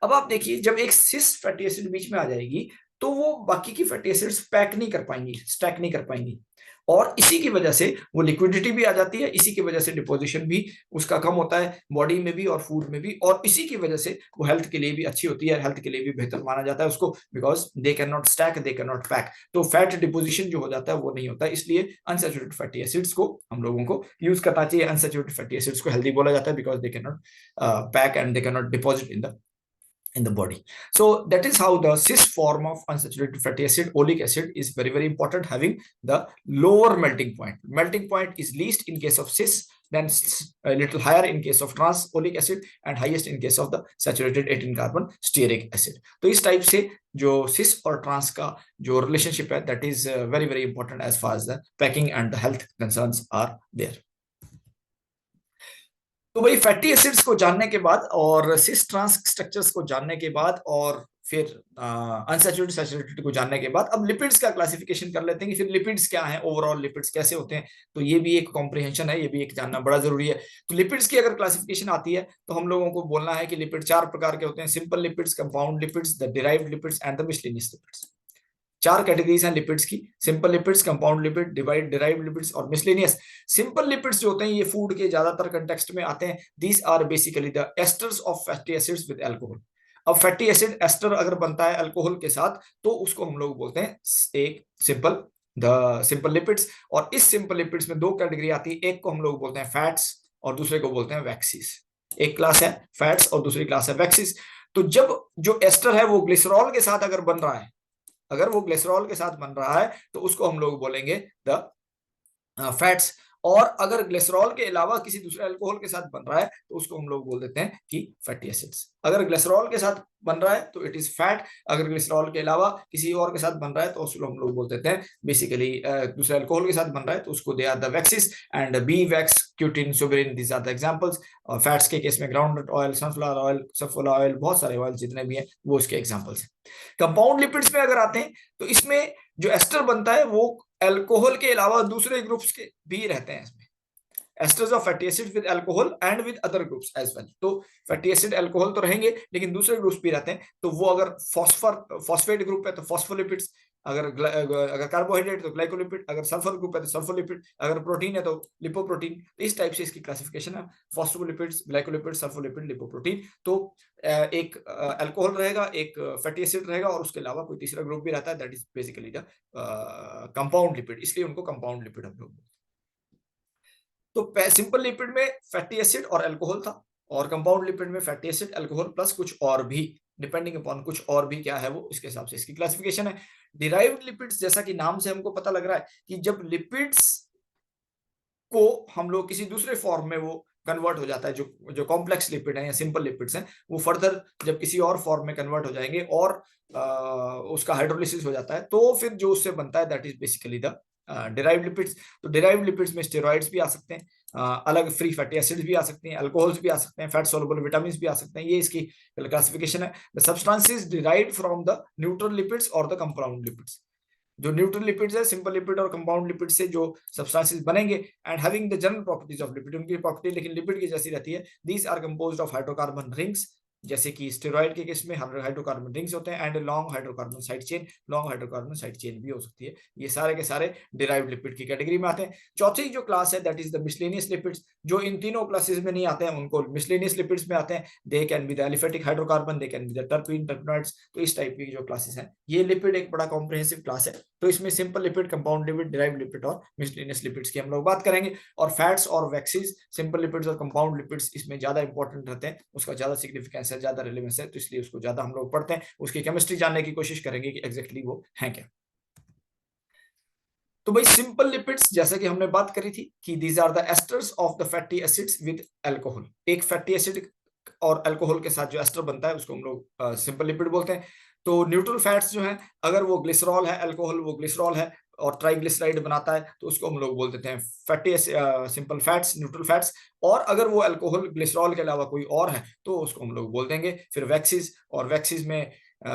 अब आप देखिए, जब एक सिस फैटी एसिड बीच में आ जाएगी तो वो बाकी की फैटी एसिड्स पैक नहीं कर पाएंगी, स्टैक नहीं कर पाएंगी, और इसी की वजह से वो लिक्विडिटी भी आ जाती है, इसी की वजह से डिपोजिशन भी उसका कम होता है बॉडी में भी और फूड में भी, और इसी की वजह से वो हेल्थ के लिए भी अच्छी होती है, हेल्थ के लिए भी बेहतर माना जाता है उसको, because they can not stack, they can not pack. तो फैट डिपोजिशन जो हो जाता है वो नहीं होता है, इसलिए अनसैचुरेटेड फैटी एसिड्स को हम लोगों को यूज करना चाहिए। अनसैचुरेटेड फैटी एसिड्स को हेल्दी बोला जाता है because they can not pack and they can not deposit in the body. So that is how the cis form of unsaturated fatty acid, oleic acid, is very very important, having the lower melting point. Melting point is least in case of cis, then a little higher in case of trans oleic acid, and highest in case of the saturated 18 carbon stearic acid. तो इस टाइप से जो cis और trans का जो relationship है, that is very very important as far as the packing and the health concerns are there. तो भाई फैटी एसिड्स को जानने के बाद और सिस ट्रांस स्ट्रक्चर्स को जानने के बाद और फिर अनसैचुरेटेड सैचुरेटेड को जानने के बाद अब लिपिड्स का क्लासिफिकेशन कर लेते हैं कि फिर लिपिड्स क्या हैं, ओवरऑल लिपिड्स कैसे होते हैं। तो ये भी एक कॉम्प्रिहेंशन है, ये भी एक जानना बड़ा जरूरी है। तो लिपिड्स की अगर क्लासिफिकेशन आती है तो हम लोगों को बोलना है कि लिपिड 4 प्रकार के होते हैं, simple lipids, compound lipids, the derived lipids and the miscellaneous lipids. 4 categories हैं लिपिड्स की, simple lipids, compound lipid, derived lipids और मिसलेनियस। सिंपल लिपिड्स जो होते हैं ये फूड के ज्यादातर कंटेक्स्ट में आते हैं। These are basically the esters of fatty acids with alcohol. अब फैटी एसिड एस्टर अगर बनता है अल्कोहल के साथ तो उसको हम लोग बोलते हैं एक सिंपल, द सिंपल लिपिड्स। और इस सिंपल लिपिड्स में 2 कैटेगरी आती है, एक को हम लोग बोलते हैं फैट्स और दूसरे को बोलते हैं वैक्सीज। एक क्लास है फैट्स और दूसरी क्लास है वैक्सीज। तो जब जो एस्टर है वो ग्लिसरॉल के साथ अगर बन रहा है, अगर वो ग्लिसरॉल के साथ बन रहा है तो उसको हम लोग बोलेंगे द फैट्स। और अगर ग्लिसरॉल के अलावा किसी दूसरे अल्कोहल के साथ बन रहा है तो उसको हम लोग बोल देते हैं कि फैटी एसिड्स। अगर ग्लिसरॉल के साथ बन रहा है तो इट इज फैट, अगर ग्लिसरॉल के अलावा किसी और के साथ बन रहा है तो उसको हम लोग बोल देते हैं बेसिकली दूसरे अल्कोहल के साथ बन रहा है तो उसको they are the waxes and bee wax, cutin, suberin, these are the examples. और फैट्स के केस में groundnut oil, sunflower oil, Saffola oil, बहुत सारे ऑयल जितने भी हैं वो इसके एग्जांपल्स हैं। कंपाउंड लिपिड्स में अगर आते हैं तो इसमें जो एस्टर बनता है वो अल्कोहल के अलावा दूसरे ग्रुप्स के भी रहते हैं इसमें, esters of fatty acid with alcohol and with other groups as well. तो फैटी एसिड अल्कोहल तो रहेंगे, लेकिन दूसरे ग्रुप्स भी रहते हैं। तो वो अगर फॉस्फेट ग्रुप है तो फॉस्फोलिपिड्स, अगर कार्बोहाइड्रेट तो ग्लाइकोलिपिड, अगर सल्फर ग्रुप है तो सल्फोलिपिड, अगर प्रोटीन है तो लिपोप्रोटीन। तो इस टाइप से इसकी क्लासिफिकेशन है, फॉस्फोलिपिड्स, ग्लाइकोलिपिड, सल्फोलिपिड, लिपोप्रोटीन। तो एक अल्कोहल रहेगा, एक फैटी एसिड रहेगा, और उसके अलावा कोई तीसरा ग्रुप भी रहता है, that is basically the compound lipid, इसलिए उनको कंपाउंड लिपिड हम लोग। तो सिंपल लिपिड में फैटी एसिड और अल्कोहल था, और कंपाउंड लिपिड में फैटी एसिड, अल्कोहल प्लस कुछ और भी, डिपेंडिंग अपॉन कुछ और भी क्या है वो, इसके हिसाब से इसकी क्लासिफिकेशन है। डिराइव्ड लिपिड्स, जैसा कि नाम से हमको पता लग रहा है कि जब लिपिड्स को हम लोग किसी दूसरे फॉर्म में वो कन्वर्ट हो जाता है, जो कॉम्प्लेक्स लिपिड है या सिंपल लिपिड्स हैं, वो फर्दर जब किसी और फॉर्म में कन्वर्ट हो जाएंगे और उसका हाइड्रोलिसिस हो जाता है, तो फिर जो उससे बनता है that is basically the derived lipids. तो डिराइव्ड लिपिड्स में स्टेरॉइड्स भी आ सकते हैं, अलग फ्री फैटी एसिड्स भी आ सकते हैं, अल्कोहल्स भी आ सकते हैं, फैट सोलुबल विटामिन भी आ सकते हैं। ये इसकी क्लासिफिकेशन है। The substances derived from the neutral lipids और द कंपाउंड लिपिड्स। जो न्यूट्रल लिपिड्स है, सिंपल लिपिड और कंपाउंड लिपिड से जो सब्सटेंसेस बनेंगे, and having the general properties of lipid, उनकी प्रॉपर्टी लेकिन लिपिड की जैसी रहती है। These are composed of hydrocarbon rings, जैसे कि स्टेरॉइड के केस में हाइड्रोकार्बन रिंग्स होते हैं, and long hydrocarbon side chain, long hydrocarbon side chain भी हो सकती है। ये सारे के सारे डिराइव्ड लिपिड की कैटेगरी में आते हैं। चौथी जो क्लास है that is the miscellaneous lipids, जो इन तीनों क्लासेस में नहीं आते हैं, उनको मिसलेनियस लिपिड्स में आते हैं। They can be the aliphatic hydrocarbon, they can be the terpene, terpenoids. तो इस टाइप की जो क्लासेस हैं, ये लिपिड एक बड़ा कॉम्प्रिहेंसिव क्लास है। तो इसमें simple lipid, compound lipid, derived lipid और मिसलेनियस लिपिड्स की हम लोग बात करेंगे। और फैट्स और वैक्सीज, सिंपल लिपिड्स और कंपाउंड लिपिड्स इसमें ज्यादा इंपॉर्टेंट रहते हैं, उसका ज्यादा सिग्निफिकेंस है, ज्यादा रिलेवेंस है, तो इसलिए उसको ज्यादा हम लोग पढ़ते हैं। उसकी केमिस्ट्री जानने की कोशिश करेंगे कि एग्जैक्टली वो है क्या। तो भाई सिंपल लिपिड्स, जैसा कि हमने बात करी थी कि these are the esters of the fatty acids with alcohol. एक फैटी एसिड और अल्कोहल के साथ जो एस्टर बनता है उसको हम लोग सिंपल लिपिड बोलते हैं। तो न्यूट्रल फैट्स जो हैं, अगर वो ग्लिसरॉल है, अल्कोहल वो ग्लिसरॉल है और ट्राइग्लिसराइड बनाता है, तो उसको हम लोग बोल देते हैं fatty simple fats, neutral fats. और अगर वो अल्कोहल ग्लिसरॉल के अलावा कोई और है तो उसको हम लोग बोल देंगे फिर वैक्सीज। और वैक्सीज में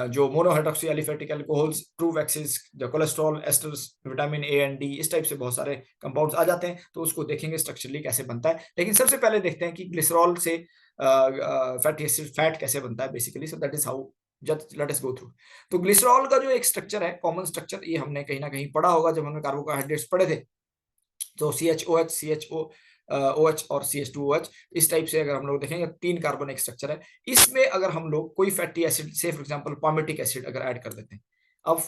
जो मोनोहाइड्रोक्सी एलिफेटिक अल्कोहल्स, ट्रू वैक्सीज, जो cholesterol asters, vitamin A and D, इस टाइप से बहुत सारे कंपाउंड्स आ जाते हैं। तो उसको देखेंगे स्ट्रक्चरली कैसे बनता है। लेकिन सबसे पहले देखते हैं कि ग्लिसरॉल से फैटी एसिड, फैट कैसे बनता है basically. So that is how late us go through. तो ग्लिसरॉल का जो एक स्ट्रक्चर है, कॉमन स्ट्रक्चर, ये हमने कहीं ना कहीं पढ़ा होगा जब हमने कार्बोहाइड्रेट्स पढ़े थे। तो CHOH, CHO, OH और CH2OH, इस टाइप से अगर हम लोग देखेंगे 3 कार्बन एक स्ट्रक्चर है। इसमें अगर हम लोग कोई फैटी एसिड से फॉर एग्जांपल पामेटिक एसिड अगर ऐड कर देते हैं, अब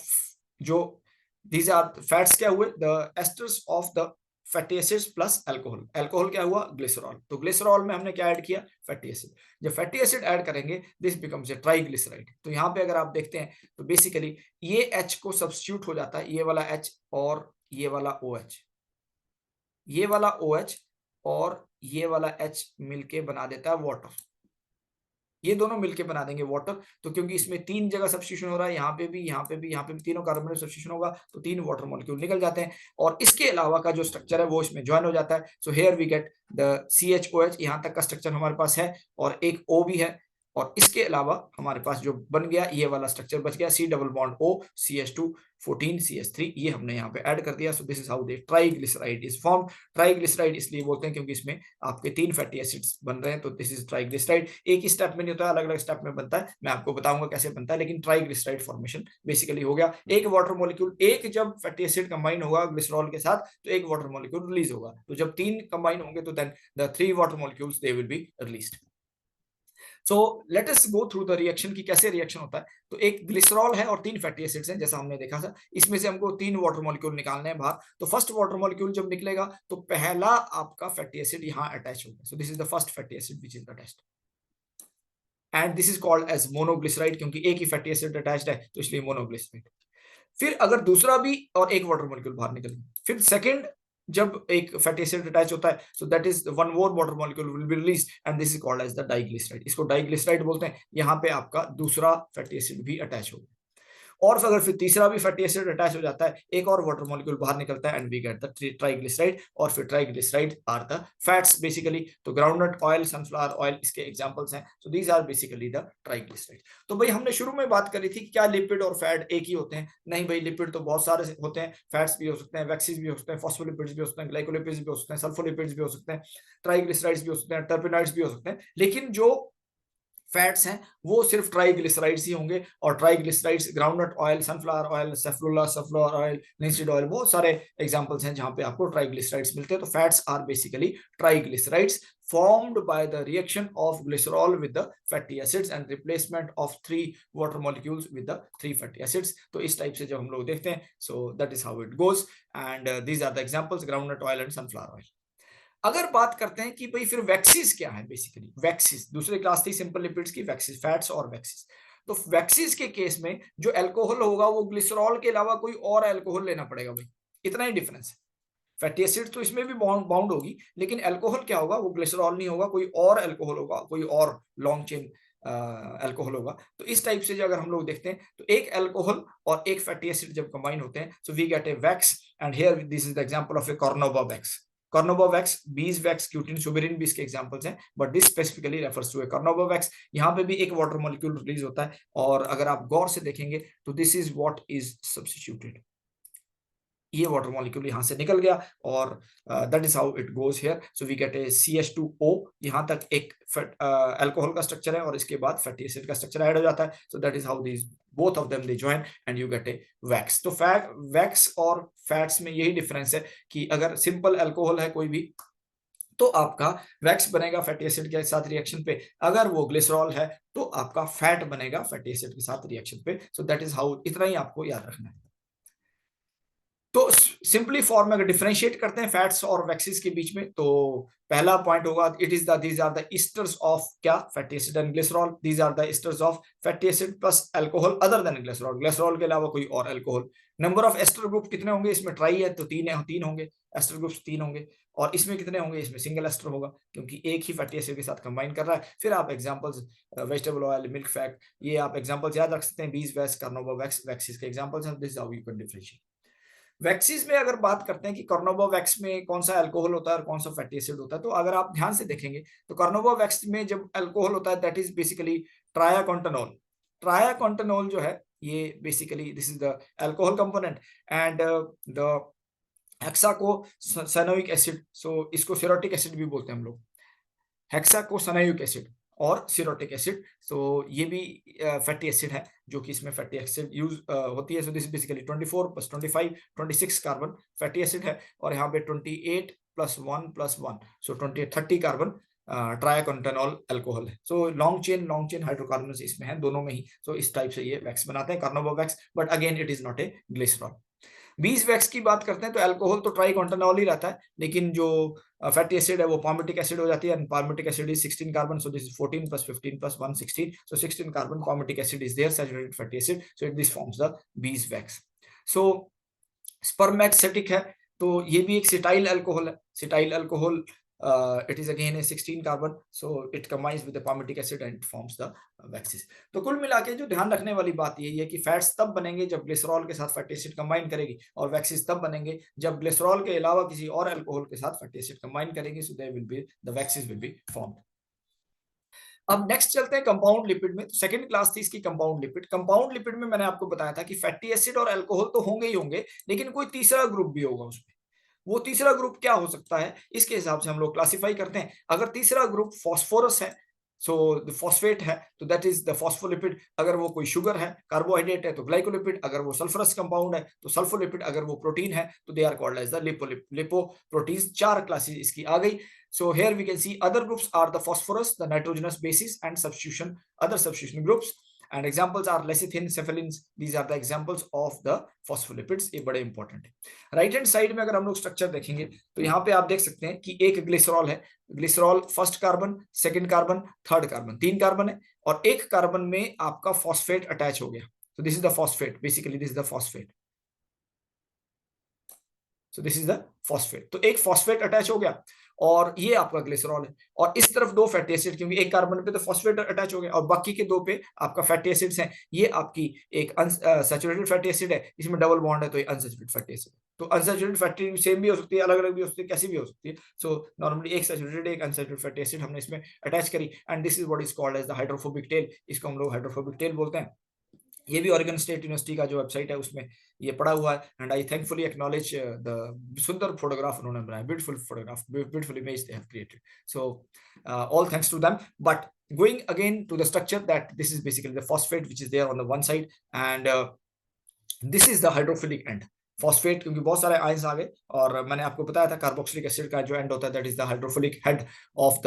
जो दीज आर फैट्स क्या हुए, the esters of the fatty acids plus alcohol. Alcohol क्या हुआ, ग्लिसरॉल। तो ग्लिसरॉल में हमने क्या ऐड किया, फैटी एसिड। जब फैटी एसिड ऐड करेंगे दिस बिकम्स ए ट्राइग्लिसराइड। तो यहाँ पे अगर आप देखते हैं तो बेसिकली ये H को सब्स्टिट्यूट हो जाता है, ये वाला H और ये वाला OH, ये वाला OH और ये वाला H मिलके बना देता है वाटर। ये दोनों मिलके बना देंगे वाटर। तो क्योंकि इसमें 3 जगह सब्स्टिट्यूशन हो रहा है, यहाँ पे भी, यहाँ पे भी, यहाँ पे भी, तीनों कार्बन में सब्स्टिट्यूशन होगा, तो 3 वाटर मॉलिक्यूल निकल जाते हैं। और इसके अलावा का जो स्ट्रक्चर है वो इसमें ज्वाइन हो जाता है। So here we get the CHOH, यहाँ तक का स्ट्रक्चर हमारे पास है, और एक O भी है। और इसके अलावा हमारे पास जो बन गया ये वाला स्ट्रक्चर बच गया, C double bond O, CH2, 14 CH3, ये हमने यहाँ पे ऐड कर दिया। सो this is how the triglyceride is form. Triglyceride इसलिए बोलते हैं क्योंकि इसमें आपके 3 फैटी एसिड्स बन रहे हैं, तो दिस इज ट्राइग्लिसराइड। एक ही स्टेप में नहीं होता है, अलग अलग स्टेप में बनता है, मैं आपको बताऊंगा कैसे बनता है। लेकिन ट्राइग्लिसराइड फॉर्मेशन बेसिकली हो गया। एक वाटर मॉलिक्यूल, एक जब फैटी एसिड कंबाइन होगा ग्लिसरॉल के साथ तो एक वाटर मॉलिक्यूल रिलीज होगा। तो जब 3 कंबाइन होंगे तो then the 3 water molecules they will be released. So let us go through the reaction की कैसे रिएक्शन होता है। तो एक ग्लिसरॉल है और 3 फैटी एसिड्स हैं, जैसा हमने देखा था। इसमें से हमको 3 वाटर मॉलिक्यूल निकालने हैं बाहर। तो फर्स्ट वाटर मॉलिक्यूल जब निकलेगा तो पहला आपका फैटी एसिड यहाँ अटैच होगा। So this is the first fatty acid which is attached, and this is called as monoglyceride, क्योंकि एक ही फैटी एसिड अटैच्ड है तो इसलिए मोनोग्लिसराइड। फिर अगर दूसरा भी और एक वाटर मॉलिक्यूल बाहर निकले, फिर सेकंड जब एक फैटी एसिड अटैच होता है, so that is one more water molecule will be release, and this is called as the diglyceride. इसको डाइग्लिसराइड बोलते हैं। यहाँ पे आपका दूसरा फैटी एसिड भी अटैच होगा। और अगर फिर तीसरा भी फैटी एसिड अटैच हो जाता है, एक और वाटर मॉलिक्यूल बाहर निकलता है and we get the triglyceride, और फिर triglyceride are the fats basically. तो ग्राउंडनट ऑयल, सनफ्लावर ऑयल इसके एग्जांपल्स हैं। So these are basically the triglyceride. तो भाई हमने शुरू में बात करी थी कि क्या लिपिड और फैट एक ही होते हैं? नहीं भाई, लिपिड तो बहुत सारे होते हैं, फैट्स भी हो सकते हैं, वैक्सीज भी हो सकते हैं, फॉस्फोलिपिड्स भी हो सकते हैं, ग्लाइकोलिपिड्स भी हो सकते हैं, सल्फोलिपिड्स भी हो सकते हैं, ट्राइग्लिसराइड्स भी हो सकते हैं, टर्पेनॉइड्स भी हो सकते हैं। लेकिन जो फैट्स हैं वो सिर्फ ट्राइग्लिसराइड्स ही होंगे, और triglycerides groundnut oil, sunflower oil, sunflower oil, linseed oil, बहुत सारे एग्जांपल्स हैं जहां पे आपको ट्राइग्लिसराइड्स मिलते हैं। तो fats are basically triglycerides formed by the reaction of glycerol with the fatty acids and replacement of 3 water molecules with the 3 fatty acids. तो इस टाइप से जब हम लोग देखते हैं, so that is how it goes, and these are the examples, groundnut oil and sunflower oil. अगर बात करते हैं कि भाई फिर वैक्सीज क्या है, बेसिकली वैक्सीज दूसरी क्लास थी सिंपल लिपिड्स की, वैक्सीज फैट्स और वैक्सीज। तो वैक्सीज के केस में जो अल्कोहल होगा वो ग्लिसरॉल के अलावा कोई और अल्कोहल लेना पड़ेगा भाई, इतना ही डिफरेंस है। फैटी एसिड तो इसमें भी बाउंड होगी, लेकिन अल्कोहल क्या होगा, वो ग्लिसरॉल नहीं होगा, कोई और अल्कोहल होगा, कोई और लॉन्ग चेन अल्कोहल होगा। तो इस टाइप से जो अगर हम लोग देखते हैं तो एक अल्कोहल और एक फैटी एसिड जब कंबाइन होते हैं, so we get a wax, and here this is the example of a carnauba wax. Carnauba wax, bees wax, cutin, suberin भी इसके एग्जांपल्स हैं, but this specifically refers to a carnauba wax. यहाँ पे भी एक वाटर मॉलिक्यूल रिलीज होता है, और अगर आप गौर से देखेंगे तो this is what is substituted, ये वाटर मॉलिक्यूल यहां से निकल गया, और that is how it goes here. So we get a CH2O, यहां तक एक अल्कोहल का स्ट्रक्चर है, और इसके बाद फैटी एसिड का स्ट्रक्चर ऐड हो जाता है। So that is how these both of them they join and you get a wax. तो वैक्स और फैट्स में यही डिफरेंस है कि अगर सिंपल अल्कोहल है कोई भी, तो आपका वैक्स बनेगा फैटी एसिड के साथ रिएक्शन पे, अगर वो ग्लिसरॉल है तो आपका फैट बनेगा फैटी एसिड के साथ रिएक्शन पे। सो दैट इज हाउ, इतना ही आपको याद रखना है। तो सिंपली फॉर्म में अगर डिफरेंशिएट करते हैं फैट्स और वैक्सीज के बीच में, तो पहला पॉइंट होगा it is the these are the esters of क्या, fatty acid and glycerol. These are the esters of fatty acid plus alcohol other than glycerol, glycerol के अलावा कोई और alcohol. Number of ester group कितने होंगे, इसमें ट्राई है तो तीन होंगे, एस्टर ग्रुप्स 3 होंगे। और इसमें कितने होंगे, इसमें सिंगल एस्टर होगा, क्योंकि एक ही फैटी एसिड के साथ कंबाइन कर रहा है। फिर आप examples vegetable oil, milk fat, ये आप एग्जांपल्स याद रख सकते हैं, bees wax, carnauba wax, waxes के एग्जांपल्स हैं। This is how you can differentiate. Waxes में अगर बात करते हैं कि कार्नोबा वैक्स में कौन सा अल्कोहल होता है और कौन सा फैटी एसिड होता है, तो अगर आप ध्यान से देखेंगे तो कार्नोबा वैक्स में जब अल्कोहल होता है that is basically triacontanol. Triacontanol जो है ये basically this is the alcohol component, and the hexacosanoic acid, so इसको सिरोटिक एसिड भी बोलते हैं हम लोग, हेक्साकोसैनोइक एसिड और सिरोटिक एसिड। सो ये भी फैटी एसिड है जो कि इसमें फैटी एसिड यूज होती है। So this basically 24 + 25 26 carbon fatty acid है, और यहाँ पे 28 + 1 + 1 सो 30 कार्बन ट्रायाकोंटानोल अल्कोहल है। सो लॉन्ग चेन हाइड्रोकार्बन इसमें है दोनों में ही। सो इस टाइप से ये वैक्स बनाते हैं, carnauba wax, but again it is not a glycerol. Bees wax की बात करते हैं तो अल्कोहल तो ट्राइकोंटानोल ही रहता है, लेकिन जो फैटी एसिड है वो पाल्मिटिक एसिड हो जाती है, and palmitic acid is 16 carbon, so this is 14 + 15 + 1 16, so 16 carbon palmitic acid is there, saturated fatty acid, so this forms the beeswax. So spermaceti है, तो ये भी एक सिटाइल अल्कोहल है। Cetyl alcohol it is again a 16 carbon, so it combines with the palmitic acid and it forms the waxes. तो कुल मिला के जो ध्यान रखने वाली बात यही है कि फैट्स तब बनेंगे जब ग्लिसरॉल के साथ फैटी एसिड कंबाइन करेगी, और वैक्सीज तब बनेंगे जब ग्लिसरॉल के अलावा किसी और अल्कोहल के साथ फैटी एसिड कंबाइन करेंगे, so there will be the waxes will be formed. अब नेक्स्ट चलते हैं कंपाउंड लिपिड में। तो सेकंड क्लास थी इसकी कंपाउंड लिपिड। कंपाउंड लिपिड में मैंने आपको बताया था कि फैटी एसिड और अल्कोहल तो होंगे ही होंगे, लेकिन कोई तीसरा ग्रुप भी होगा उसमें। वो तीसरा ग्रुप क्या हो सकता है, इसके हिसाब से हम लोग क्लासिफाई करते हैं। अगर तीसरा ग्रुप फॉस्फोरस है, सो फॉस्फेट है, तो दैट इज द फॉस्फोलिपिड। अगर वो कोई शुगर है, कार्बोहाइड्रेट है, तो ग्लाइकोलिपिड। अगर वो सल्फरस कंपाउंड है तो सल्फोलिपिड। अगर वो प्रोटीन है तो they are called as the lipoproteins. 4 classes इसकी आ गई। So here we can see other groups are the phosphorus, the nitrogenous bases, and other substitution groups. And examples are lecithin, cephalins. These are the examples of the phospholipids. ये बड़े इंपॉर्टेंट है। राइट हैंड साइड में अगर हम लोग स्ट्रक्चर देखेंगे तो यहाँ पे आप देख सकते हैं कि एक ग्लिसरॉल है। Glycerol first carbon, second carbon, third carbon, 3 carbon है, और एक कार्बन में आपका फॉस्फेट अटैच हो गया। तो this is the phosphate, basically this is the phosphate. So this is the phosphate. तो एक फॉस्फेट अटैच हो गया और ये आपका ग्लिसरॉल है, और इस तरफ दो फैटी एसिड, क्योंकि एक कार्बन पे तो फॉस्फेट अटैच हो गया और बाकी के दो पे आपका फैटी एसिड्स हैं। ये आपकी एक सैचुरेटेड फैटी एसिड है, इसमें डबल बॉन्ड है तो ये अनसैचुरेटेड फैटी एसिड है। तो अनसैचुरेटेड फैटी सेम भी हो सकती है, अलग अलग भी हो सकती है, कैसी भी हो सकती है। सो नॉर्मली एक सैचुरेटेड एक अनसैचुरेटेड फैटी एसिड हमने इसमें अटैच करी, and this is what is called as the hydrophobic tail. इसको हम लोग हाइड्रोफोबिक टेल बोलते हैं। ये भी ऑरेगन स्टेट यूनिवर्सिटी का जो वेबसाइट है उसमें ये पड़ा हुआ है, and I thankfully acknowledge the सुंदर फोटोग्राफ उन्होंने बनाया, beautiful photograph, beautiful image they have created, so all thanks to them. But going again to the structure, that this is basically the phosphate which is there on the one side, and this is the hydrophilic end phosphate, क्योंकि बहुत सारे आयंस आ गए, और मैंने आपको बताया था कार्बोक्सिलिक एसिड का जो एंड होता है that is the hydrophilic head of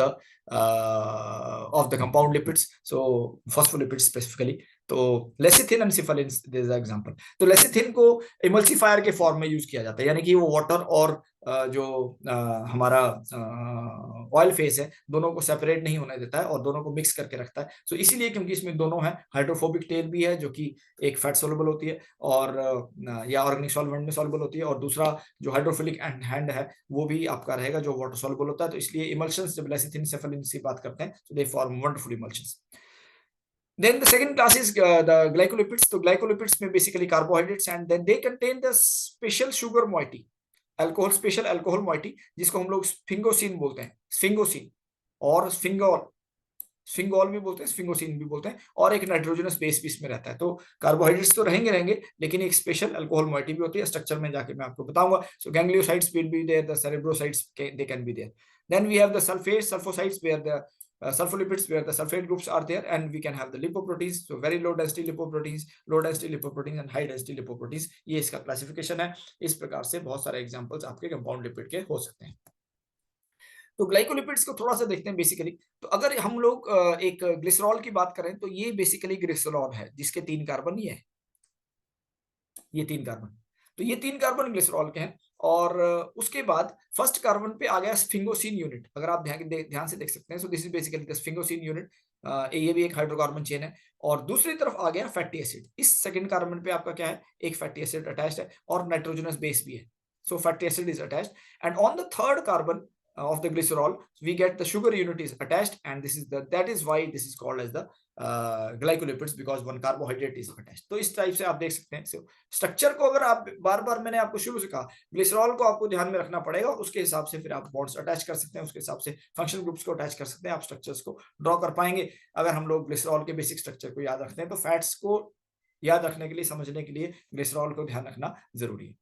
the compound lipids, so phospholipids specifically. तो lecithin and cephalin this is example. तो लेसिथिन को इमल्सिफायर के फॉर्म में यूज किया जाता है, यानी कि वो वाटर और जो हमारा ऑयल फेस है दोनों को सेपरेट नहीं होने देता है और दोनों को मिक्स करके रखता है। सो इसीलिए क्योंकि इसमें दोनों है, हाइड्रोफोबिक टेल भी है जो कि एक फैट सोल्युबल होती है और या ऑर्गेनिक सॉल्वेंट में सॉल्युबल होती है, और दूसरा जो हाइड्रोफिलिक हैंड है वो भी आपका रहेगा जो वाटर सॉल्युबल होता है। तो इसलिए इमल्शंस जब लेसिथिन सेफालिन की बात करते हैं तो they form wonderful emulsions. Then the second class is the glycolipids. So glycolipids में basically carbohydrates, and then they contain the special sugar moiety, alcohol, special alcohol moiety, जिसको हम लोग स्फिंगोसिन बोलते हैं, स्फिंगोसिन और स्फिंगोल, स्फिंगोल भी बोलते हैं, स्फिंगोसिन भी बोलते हैं, और एक नाइट्रोजनस बेस भी इसमें रहता है। तो कार्बोहाइड्रेट्स तो रहेंगे लेकिन एक स्पेशल अल्कोहल मोइटी भी होती है, स्ट्रक्चर में जाके मैं आपको बताऊंगा। So gangliosides will be there, the cerebrosides they can be there. Then we have the sulfate sulfosides where the sulfolipids where the sulfate groups are there, and we can have the lipoproteins, so very low density lipoproteins, low density lipoproteins and high density lipoproteins। ये इसका क्लासिफिकेशन है। इस प्रकार से बहुत सारे एग्जांपल्स आपके कंपाउंड लिपिड के हो सकते हैं। तो ग्लाइकोलिपिड्स को थोड़ा सा देखते हैं बेसिकली। तो अगर हम लोग एक ग्लिसरॉल की बात करें तो ये बेसिकली ग्लिसरॉल है जिसके 3 कार्बन ये 3 कार्बन, तो ये 3 कार्बन ग्लिसरॉल के हैं। और उसके बाद फर्स्ट कार्बन पे आ गया स्फिंगोसिन यूनिट, अगर आप ध्यान से देख सकते हैं। सो this is basically the sphingosine unit, ये भी एक हाइड्रोकार्बन चेन है। और दूसरी तरफ आ गया फैटी एसिड, इस सेकंड कार्बन पे आपका क्या है, एक फैटी एसिड अटैच्ड है और नाइट्रोजनस बेस भी है। So fatty acid is attached, and on the third carbon of the glycerol we get the sugar unit is attached, and that is why this is called as the glycolipids, because one carbohydrate is attached। तो इस टाइप से आप देख सकते हैं। so, स्ट्रक्चर को अगर आप बार बार, मैंने आपको शुरू से कहा ग्लिसरॉल को आपको ध्यान में रखना पड़ेगा, और उसके हिसाब से फिर आप बॉन्ड्स अटैच कर सकते हैं, उसके हिसाब से फंक्शनल ग्रुप्स को अटैच कर सकते हैं, आप स्ट्रक्चर्स को ड्रॉ कर पाएंगे। अगर हम लोग ग्लिसरॉल के बेसिक स्ट्रक्चर को याद रखते हैं तो फैट्स को याद रखने के लिए, समझने के लिए ग्लिसरॉल को ध्यान रखना जरूरी है।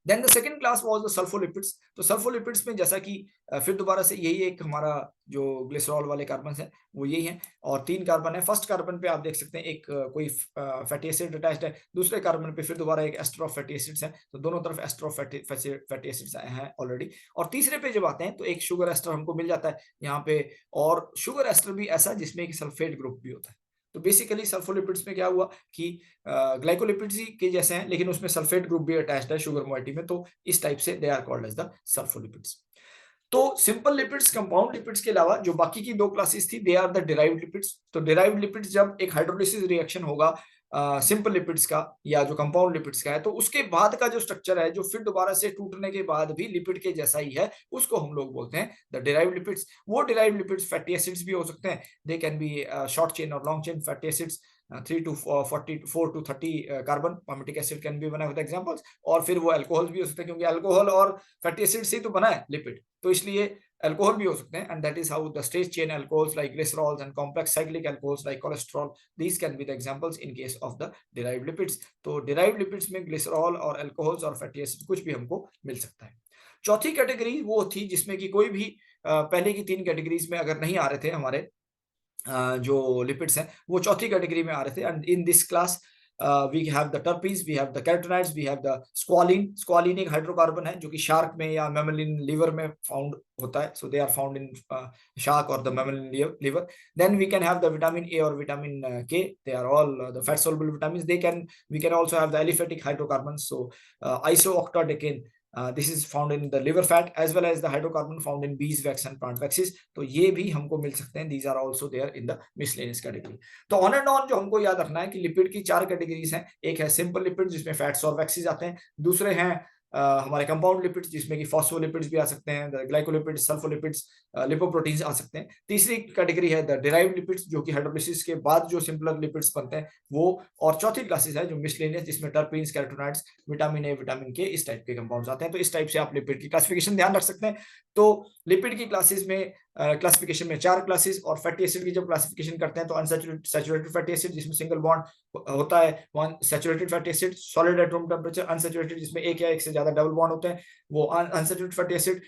Then the second class was the sulfolipids. तो सल्फोलिपिड्स में जैसा कि फिर दोबारा से यही एक हमारा जो ग्लिसरॉल वाले कार्बन है वो यही है, और 3 कार्बन है। फर्स्ट कार्बन पे आप देख सकते हैं एक कोई फैटी एसिड अटैच्ड है, दूसरे कार्बन पे फिर दोबारा एक एस्टर ऑफ फैटी एसिड्स है, तो दोनों तरफ एस्टर ऑफ फैटी एसिड्स हैं ऑलरेडी। और तीसरे पे जब आते हैं तो एक शुगर एस्टर हमको मिल जाता है यहाँ पे, और शुगर एस्टर भी ऐसा जिसमें एक सल्फेट ग्रुप भी होता है। तो बेसिकली सल्फोलिपिड्स में क्या हुआ कि ग्लाइकोलिपिड्स के जैसे हैं लेकिन उसमें सल्फेट ग्रुप भी अटैच्ड है शुगर मोइटी में, तो इस टाइप से they are called as the sulfolipids. तो सिंपल लिपिड्स, कंपाउंड लिपिड्स के अलावा जो बाकी की 2 क्लासेस थी they are the derived lipids. तो डिराइव्ड लिपिड्स जब एक हाइड्रोलिसिस रिएक्शन होगा सिंपल लिपिड्स का या जो कंपाउंड लिपिड्स का है, तो उसके बाद का जो स्ट्रक्चर है जो फिर दोबारा से टूटने के बाद भी लिपिड के जैसा ही है, उसको हम लोग बोलते हैं द डिराइव्ड लिपिड्स। वो डिराइव्ड लिपिड्स फैटी एसिड्स भी हो सकते हैं, they can be short chain और long chain fatty acids, 3 to 40 4 to 30 carbon, palmitic acid can be one of the examples। और फिर वो अल्कोहल भी हो सकते हैं, क्योंकि अल्कोहल और फैटी एसिड से तो बना है लिपिड, तो इसलिए अल्कोहल भी हो सकते हैं। And that is how the straight chain alcohols like glycerols and complex cyclic alcohols like cholesterol, these can be the examples in case of the derived lipids. तो डिराइव्ड लिपिड्स में ग्लिसरॉल और अल्कोहल्स और फैटी एसिड कुछ भी हमको मिल सकता है। चौथी कैटेगरी वो थी जिसमें कि कोई भी पहले की 3 कैटेगरीज में अगर नहीं आ रहे थे हमारे जो लिपिड्स हैं, वो चौथी कैटेगरी में आ रहे थे। And in this class we have the terpenes, we have the carotenoids, we have the squalene. Squalene एक हाइड्रोकार्बन है जो कि शार्क में या मैमलिन लीवर में फाउंड होता है, so they are found in shark और the mammalian liver. Then we can have the vitamin A और vitamin K, they are all the fat soluble vitamins. We can also have the aliphatic hydrocarbons, so isooctadecane, this is found in the liver fat as well as the hydrocarbon found in beeswax and plant waxes। तो ये भी हमको मिल सकते हैं, these are also there in the miscellaneous category। तो ऑन एंड ऑन जो हमको याद रखना है कि लिपिड की 4 कैटेगरीज हैं। एक है सिंपल लिपिड जिसमें फैट्स और वैक्सीज आते हैं, दूसरे हैं हमारे कंपाउंड लिपिड्स जिसमें कि फॉस्फोलिपिड्स भी आ सकते हैं, ग्लाइकोलिपिड्स, सल्फोलिपिड्स, लिपोप्रोटीन्स आ सकते हैं। तीसरी कैटेगरी है द डिराइव्ड लिपिड्स, जो कि हाइड्रोलिसिस के बाद जो सिंपलर लिपिड्स बनते हैं वो। और चौथी क्लासेस है जो मिसलेनियस, जिसमें terpenes, carotenoids, vitamin A, vitamin के, इस टाइप के कंपाउंड्स आते हैं। तो इस टाइप से आप लिपिड की क्लासिफिकेशन ध्यान रख सकते हैं। तो लिपिड की क्लासेस में क्लासिफिकेशन में 4 क्लासेस, और फैटी एसिड की जब क्लासिफिकेशन करते हैं तो अनसैचुरेटेड, सैचुरेटेड फैटी एसिड जिसमें सिंगल बॉन्ड होता है, one saturated fatty acid, solid at room temperature, unsaturated जिसमें एक या एक से ज्यादा डबल बॉन्ड होते हैं वो unsaturated fatty acid,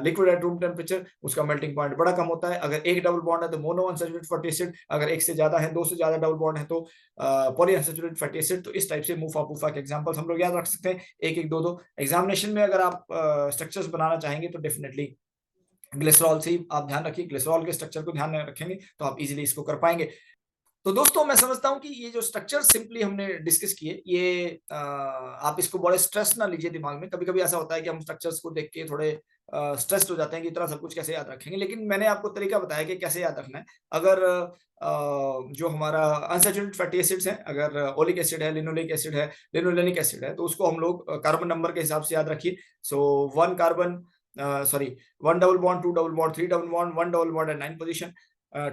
liquid at room temperature, उसका मेल्टिंग पॉइंट बड़ा कम होता है। अगर एक डबल बॉन्ड है तो मोनो अनसैचुरेटेड फैटी एसिड, अगर एक से ज्यादा है, 2 से ज्यादा डबल बॉन्ड है तो पॉली अनसैचुरेटेड फैटी एसिड। तो इस टाइप से मुफा पुफा के एग्जांपल्स हम लोग याद रख सकते हैं, एक एक दो दो। एग्जामिनेशन में अगर आप स्ट्रक्चर्स बनाना चाहेंगे तो डेफिनेटली ग्लिसरॉल से ही आप ध्यान रखिए, ग्लिसरॉल के स्ट्रक्चर को ध्यान में रखेंगे तो आप इजीली इसको कर पाएंगे। तो दोस्तों मैं समझता हूं कि ये जो स्ट्रक्चर सिंपली हमने डिस्कस किए, ये आप इसको बड़े स्ट्रेस ना लीजिए दिमाग में। कभी कभी ऐसा होता है कि हम स्ट्रक्चर्स को देख के थोड़े स्ट्रेस्ड हो जाते हैं कि इतना सब कुछ कैसे याद रखेंगे, लेकिन मैंने आपको तरीका बताया कि कैसे याद रखना है। अगर जो हमारा अनसैचुरेटेड फैटी एसिड्स हैं, अगर ओलिक एसिड है, लिनोलिक एसिड है, लिनोलेनिक एसिड है, तो उसको हम लोग कार्बन नंबर के हिसाब से याद रखिए। So 1 carbon, sorry 1 double bond, 2 double bond, 3 double bond, 1 double bond at 9 position,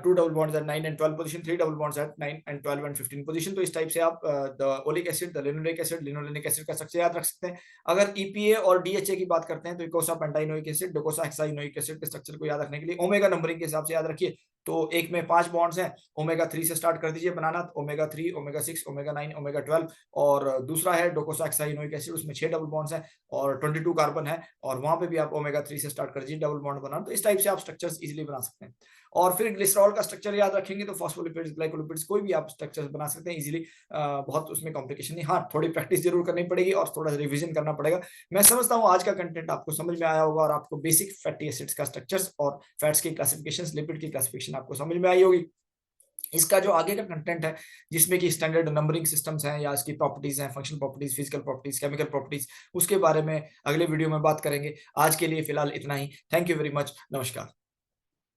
2 double bonds at 9 and 12 position, 3 double bonds at 9 and 12 and 15 position। तो इस टाइप से आप the oleic acid, the linoleic acid, linolenic acid का स्ट्रक्चर याद रख सकते हैं। अगर ईपीए और डीएचए की बात करते हैं तो इकोसा पेंटाइनोइक एसिड, डोकोसा हेक्साइनोइक एसिड के स्ट्रक्चर को याद रखने के लिए ओमेगा नंबरिंग के हिसाब से याद रखिए। तो एक में 5 बॉन्ड्स हैं, ओमेगा 3 से स्टार्ट कर दीजिए बनाना, ओमेगा 3, ओमेगा 6, ओमेगा 9, ओमेगा 12। और दूसरा है डोकोसा हेक्साइनोइक एसिड, उसमें 6 डबल बॉन्ड्स हैं और 22 कार्बन है, और वहां पे भी आप ओमेगा 3 से स्टार्ट कर दीजिए डबल बॉन्ड बनाना। तो इस टाइप से आप स्ट्रक्चर्स इजीली बना सकते हैं। और फिर ग्लिसरॉल का स्ट्रक्चर याद रखेंगे तो फॉस्फोलिपिड्स, ग्लाइकोलिपिड्स, कोई भी आप स्ट्रक्चर बना सकते हैं इजीली। बहुत उसमें कॉम्प्लिकेशन नहीं, हाँ थोड़ी प्रैक्टिस जरूर करनी पड़ेगी और थोड़ा सा रिवीजन करना पड़ेगा। मैं समझता हूँ आज का कंटेंट आपको समझ में आया होगा और आपको बेसिक फैटी एसिड्स का स्ट्रक्चर्स और फैट्स की क्लासिफिकेशन, लिपिड की क्लासिफिकेशन आपको समझ में आई होगी। इसका जो आगे का कंटेंट है जिसमें कि स्टैंडर्ड नंबरिंग सिस्टम्स हैं या इसकी प्रॉपर्टीज हैं, functional properties, physical properties, chemical properties, उसके बारे में अगले वीडियो में बात करेंगे। आज के लिए फिलहाल इतना ही। Thank you very much. नमस्कार।